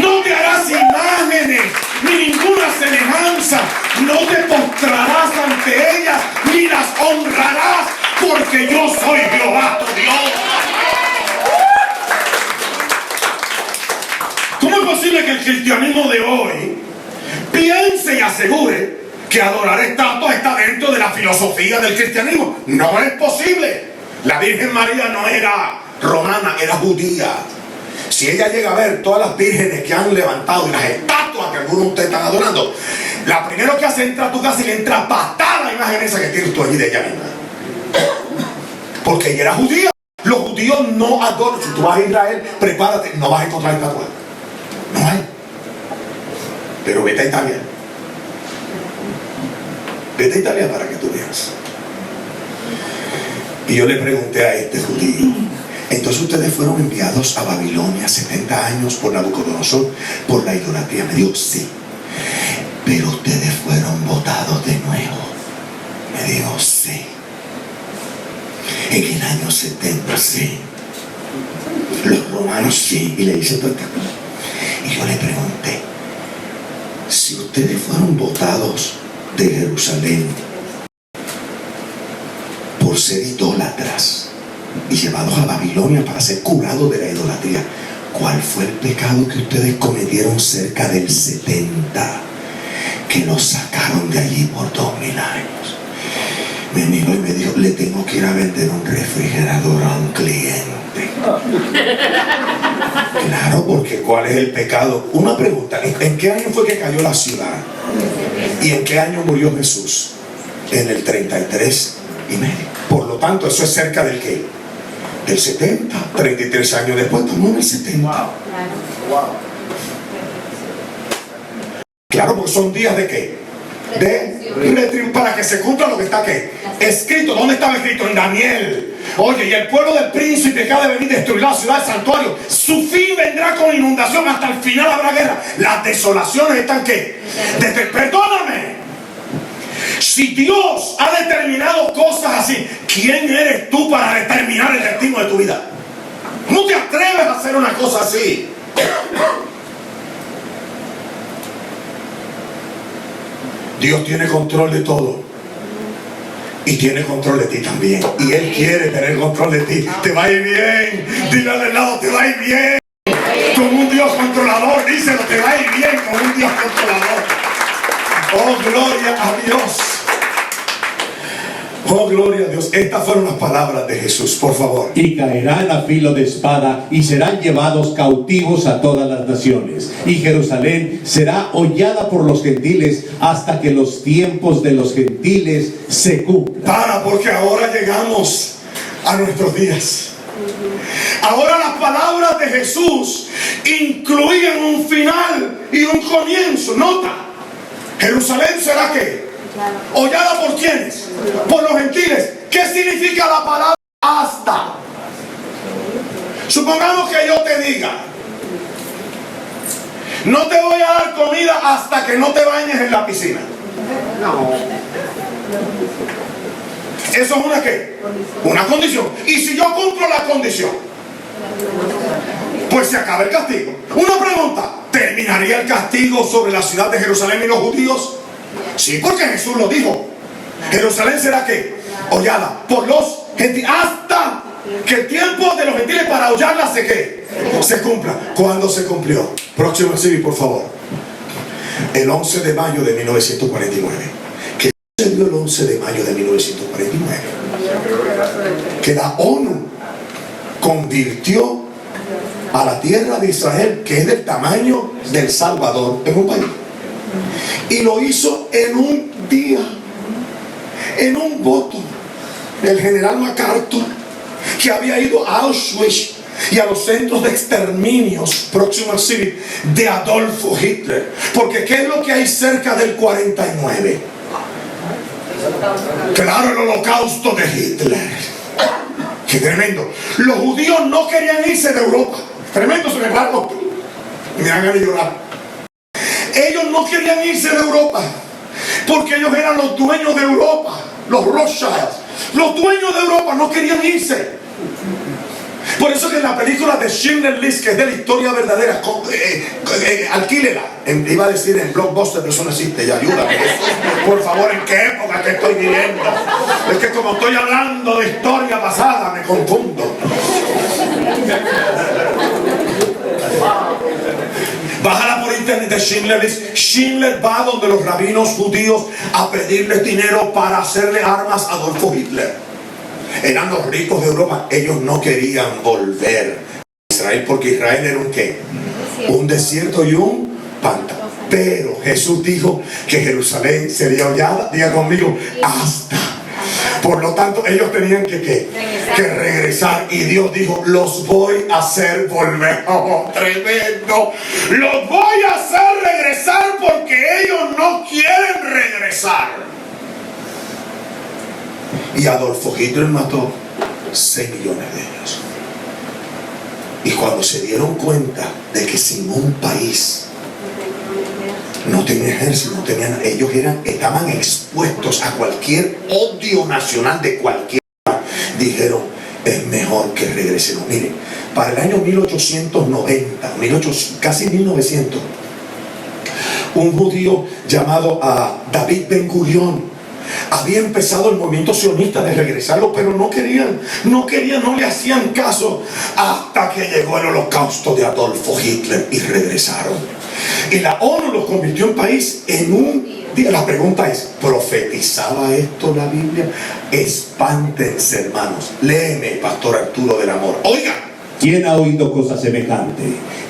No te harás imágenes ni ninguna semejanza. No te postrarás ante ellas ni las honrarás, porque yo soy Jehová tu Dios. ¿Cómo es posible que el cristianismo de hoy piense y asegure que adorar estatuas está dentro de la filosofía del cristianismo? No es posible. La Virgen María no era romana, era judía. Si ella llega a ver todas las vírgenes que han levantado y las estatuas que algunos de ustedes están adorando, la primero que hace entra a tu casa y le entra patada la imagen esa que tienes tú allí de ella misma. Porque ella era judía. Los judíos no adoran. Si tú vas a Israel, prepárate, no vas a encontrar estatuas. No hay. Pero vete a Italia. Vete a Italia para que tú veas. Y yo le pregunté a este judío: entonces ustedes fueron enviados a Babilonia 70 años por Nabucodonosor por la idolatría. Me dijo: sí. Pero ustedes fueron votados de nuevo. Me dijo: sí. En el año 70, sí. Los romanos, sí. Y le hice todo esto. Y yo le pregunté: si ustedes fueron votados de Jerusalén por ser idólatras y llevados a Babilonia para ser curados de la idolatría, ¿cuál fue el pecado que ustedes cometieron cerca del 70 que los sacaron de allí por 2000 años? Me miró y me dijo: le tengo que ir a vender un refrigerador a un cliente. Claro, porque ¿cuál es el pecado? Una pregunta: ¿en qué año fue que cayó la ciudad? ¿Y en qué año murió Jesús? En el 33 y medio. Por lo tanto, eso es cerca del ¿qué? Del 70. 33 años después, estamos en el 70. Claro, porque son días de ¿qué? Para que se cumpla lo que está ¿qué? Escrito. ¿Dónde estaba escrito? En Daniel. Oye, y el pueblo del príncipe que ha de venir destruir la ciudad del santuario, su fin vendrá con inundación, hasta el final habrá guerra. Las desolaciones están ¿qué? Perdóname. Si Dios ha determinado cosas así, ¿quién eres tú para determinar el destino de tu vida? No te atreves a hacer una cosa así. Dios tiene control de todo. Y tiene control de ti también. Y Él quiere tener control de ti. Te va a ir bien. Dile al lado: te va a ir bien. Con un Dios controlador. Díselo: te va a ir bien con un Dios controlador. Oh, gloria a Dios. Oh, gloria a Dios. Estas fueron las palabras de Jesús, por favor. Y caerán a filo de espada y serán llevados cautivos a todas las naciones. Y Jerusalén será hollada por los gentiles hasta que los tiempos de los gentiles se cumplan. Porque ahora llegamos a nuestros días. Ahora las palabras de Jesús incluían un final y un comienzo. Nota: Jerusalén será ¿qué? ¿Hollada por quiénes? Por los gentiles. ¿Qué significa la palabra hasta? Supongamos que yo te diga: no te voy a dar comida hasta que no te bañes en la piscina. No. Eso es una ¿qué? Una condición. Y si yo cumplo la condición, pues se acaba el castigo. Una pregunta: ¿terminaría el castigo sobre la ciudad de Jerusalén y los judíos? Sí, porque Jesús lo dijo. Jerusalén será ¿qué? Hollada por los gentiles hasta que el tiempo de los gentiles para hollarla se cumpla. ¿Cuándo se cumplió? Próximo civil, por favor. El 11 de mayo de 1949. ¿Qué sucedió el 11 de mayo de 1949? Que la ONU convirtió a la tierra de Israel, que es del tamaño del Salvador, en un país. Y lo hizo en un día, en un voto del general MacArthur, que había ido a Auschwitz y a los centros de exterminios próximos al Civil de Adolfo Hitler. Porque ¿qué es lo que hay cerca del 49? Claro, el holocausto de Hitler. Qué tremendo. Los judíos no querían irse de Europa. Tremendo, sin embargo, me hagan llorar. Ellos no querían irse de Europa porque ellos eran los dueños de Europa, los Rothschilds. Los dueños de Europa no querían irse. Por eso que en la película de Schindler's List, que es de la historia verdadera, alquílela. Iba a decir en Blockbuster, pero eso no existe, ya ayúdame. Por favor, ¿en qué época que estoy viviendo? Es que como estoy hablando de historia pasada, me confundo. Bájala por internet de Schindler's List. Schindler va donde los rabinos judíos a pedirles dinero para hacerle armas a Adolfo Hitler. Eran los ricos de Europa. Ellos no querían volver a Israel porque Israel era un ¿qué? Un desierto y un pantano. Pero Jesús dijo que Jerusalén sería hollada, diga conmigo, hasta. Por lo tanto, ellos tenían que regresar. Y Dios dijo, los voy a hacer volver. Oh, tremendo. Los voy a hacer regresar porque ellos no quieren regresar. Y Adolfo Hitler mató 6 millones de ellos. Y cuando se dieron cuenta de que sin un país no tenía ejército, no tenían, ellos estaban expuestos a cualquier odio nacional de cualquier lugar, dijeron, es mejor que regresemos. Miren, para el año 1890, casi 1900, un judío llamado David Ben Gurión había empezado el movimiento sionista de regresarlo, pero no querían, no le hacían caso hasta que llegó el holocausto de Adolfo Hitler y regresaron. Y la ONU los convirtió en país en un día. La pregunta es, ¿profetizaba esto la Biblia? Espántense, hermanos. Léeme, Pastor Arturo del Amor. Oigan. ¿Quién ha oído cosa semejante?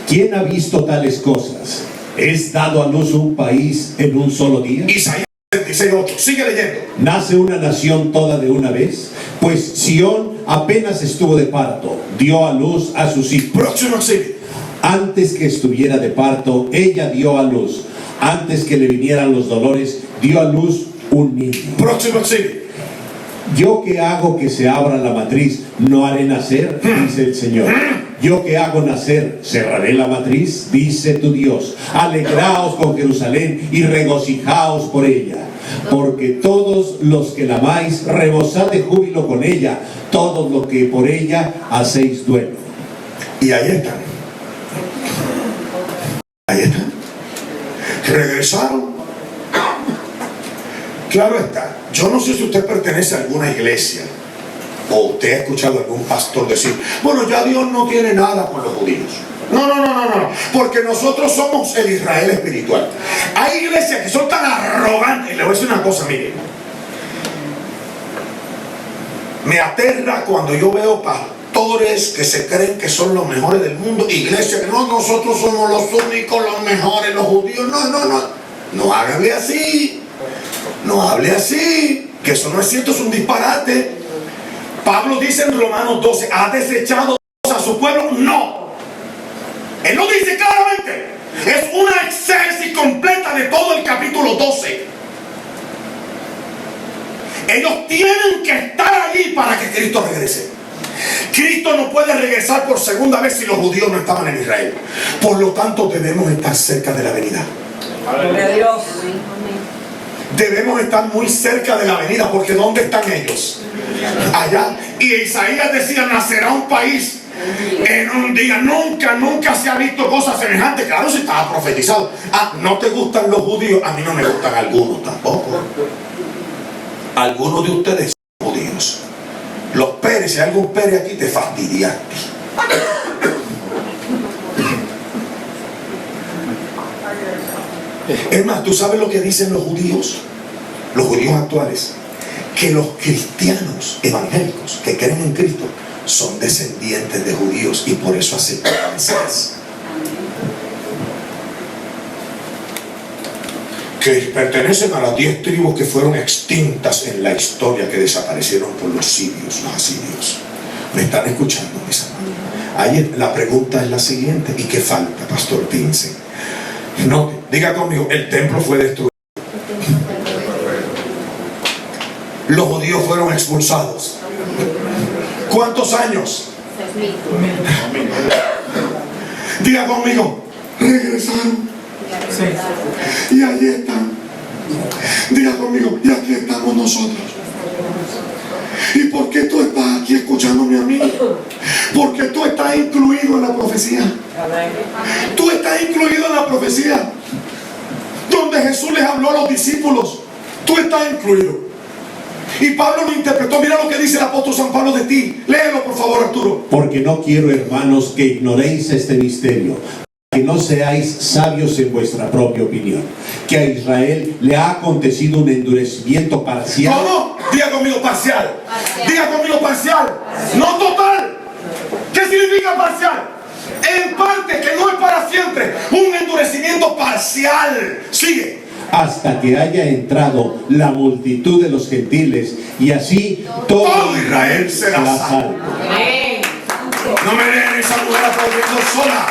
¿Quién ha visto tales cosas? ¿Es dado a luz un país en un solo día? Isaías 36:8. Sigue leyendo. ¿Nace una nación toda de una vez? Pues Sión apenas estuvo de parto, dio a luz a sus hijos. Próximo sigue. Antes que estuviera de parto, ella dio a luz. Antes que le vinieran los dolores, dio a luz un niño. Próximo sigue. Yo que hago que se abra la matriz, no haré nacer, dice el Señor. Yo que hago nacer, cerraré la matriz, dice tu Dios. Alegraos con Jerusalén y regocijaos por ella. Porque todos los que la amáis, rebosad de júbilo con ella, todos los que por ella hacéis duelo. Y ahí están. Ahí están. Regresaron. Claro está. Yo no sé si usted pertenece a alguna iglesia o usted ha escuchado a algún pastor decir, bueno, ya Dios no tiene nada con los judíos. No, porque nosotros somos el Israel espiritual. Hay iglesias que son tan arrogantes. Le voy a decir una cosa, mire. Me aterra cuando yo veo pastores que se creen que son los mejores del mundo, iglesias que no, nosotros somos los únicos, los mejores, los judíos. No háganle así. No hable así, que eso no es cierto, es un disparate. Pablo dice en Romanos 12, ¿ha desechado a su pueblo? No. Él lo dice claramente. Es una exégesis completa de todo el capítulo 12. Ellos tienen que estar allí para que Cristo regrese. Cristo no puede regresar por segunda vez si los judíos no estaban en Israel. Por lo tanto, debemos estar cerca de la venida. Gloria a Dios. Debemos estar muy cerca de la venida, porque ¿dónde están ellos? Allá. Y Isaías decía, nacerá un país en un día. Nunca se ha visto cosas semejantes. Claro, si estaba profetizado. ¿No te gustan los judíos? A mí no me gustan algunos tampoco. Algunos de ustedes son judíos. Los Pérez, si hay algún Pérez aquí, te fastidiaste. Es más, ¿tú sabes lo que dicen los judíos actuales? Que los cristianos evangélicos que creen en Cristo son descendientes de judíos y por eso aceptan el Mesías. Que pertenecen a las 10 tribus que fueron extintas en la historia, que desaparecieron por los sirios, los asirios. ¿Me están escuchando, mis amados? Ahí la pregunta es la siguiente: ¿y qué falta, Pastor Vincent? No, diga conmigo, el templo fue destruido. los judíos fueron expulsados. ¿Cuántos años? 6.000. Diga conmigo, regresaron. Y allí están. Diga conmigo, y aquí estamos nosotros. ¿Y por qué tú estás aquí escuchándome a mí? Porque tú estás incluido en la profecía. Tú estás incluido en la profecía. Donde Jesús les habló a los discípulos, tú estás incluido. Y Pablo lo interpretó. Mira lo que dice el apóstol San Pablo de ti. Léelo por favor, Arturo. Porque no quiero, hermanos, que ignoréis este misterio, que no seáis sabios en vuestra propia opinión, que a Israel le ha acontecido un endurecimiento parcial. ¿Cómo? Diga conmigo parcial. Parcial. Diga conmigo parcial. No total. ¿Qué significa parcial? En parte, que no es para siempre. Un endurecimiento parcial. Sigue. Hasta que haya entrado la multitud de los gentiles, y así todo Israel será salvo. Amén. No me vean esa mujer aplaudiendo sola.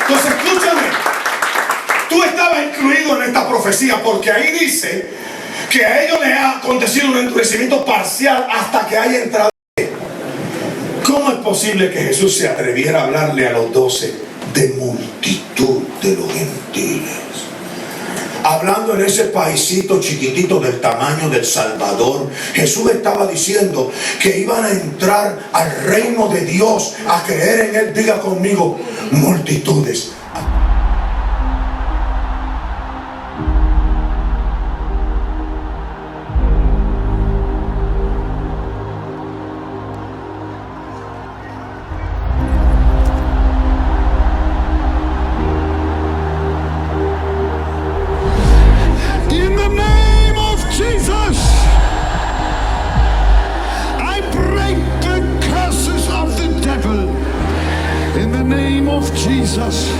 Entonces escúchame. Tú estabas incluido en esta profecía, porque ahí dice que a ellos les ha acontecido un endurecimiento parcial hasta que haya entrado. ¿Cómo es posible que Jesús se atreviera a hablarle a los 12 de multitud de los gentiles? Hablando en ese paisito chiquitito del tamaño del Salvador, Jesús estaba diciendo que iban a entrar al reino de Dios, a creer en Él. Diga conmigo, multitudes. In the name of Jesus, I break the curses of the devil. In the name of Jesus,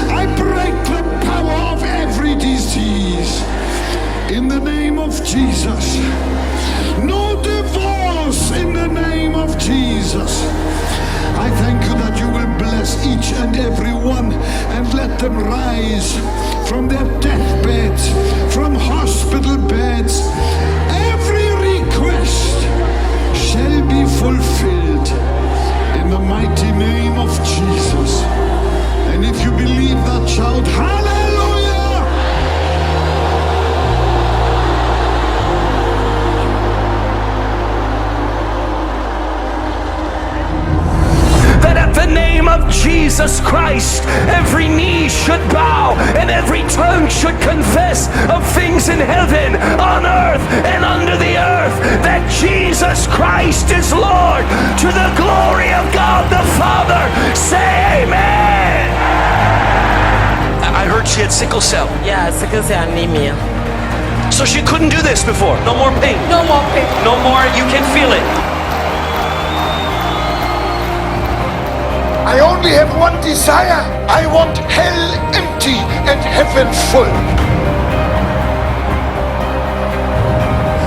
I break the power of every disease. In the name of Jesus, no divorce. In the name of Jesus, I thank you that you will bless each and every one and let them rise from their deathbeds, from hospital beds. Every request shall be fulfilled in the mighty name of Jesus. And if you believe that, shout hallelujah! That at the name of Jesus Christ, every knee should bow and every tongue should confess of things in heaven, on earth, and under the earth, that Jesus Christ is Lord, to the glory of God the Father. Say amen. I heard she had sickle cell, Yeah, sickle cell anemia. so she couldn't do this before. No more pain. No more pain. No more, you can feel it. I only have one desire. I want hell empty and heaven full.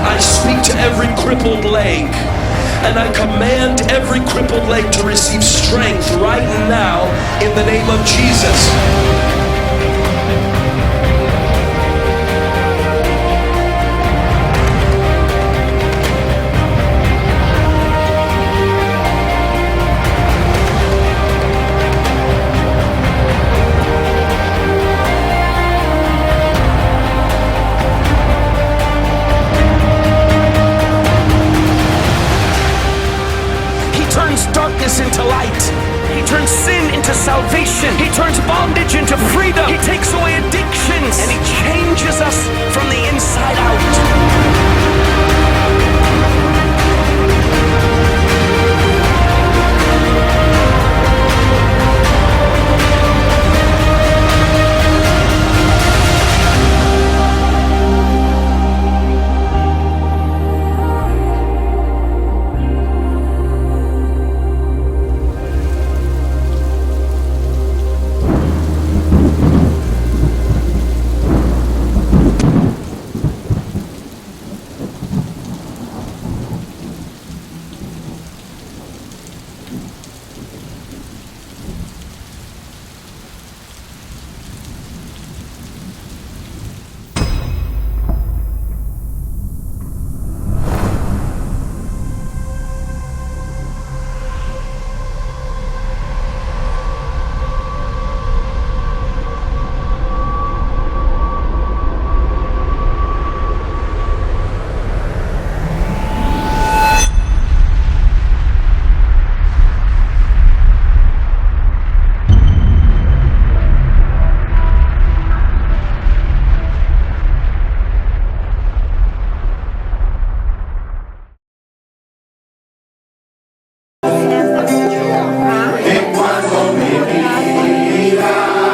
I speak to every crippled leg, and I command every crippled leg to receive strength right now in the name of Jesus. He turns darkness into light. He turns sin into salvation. He turns bondage into freedom. He takes away addictions. And He changes us from the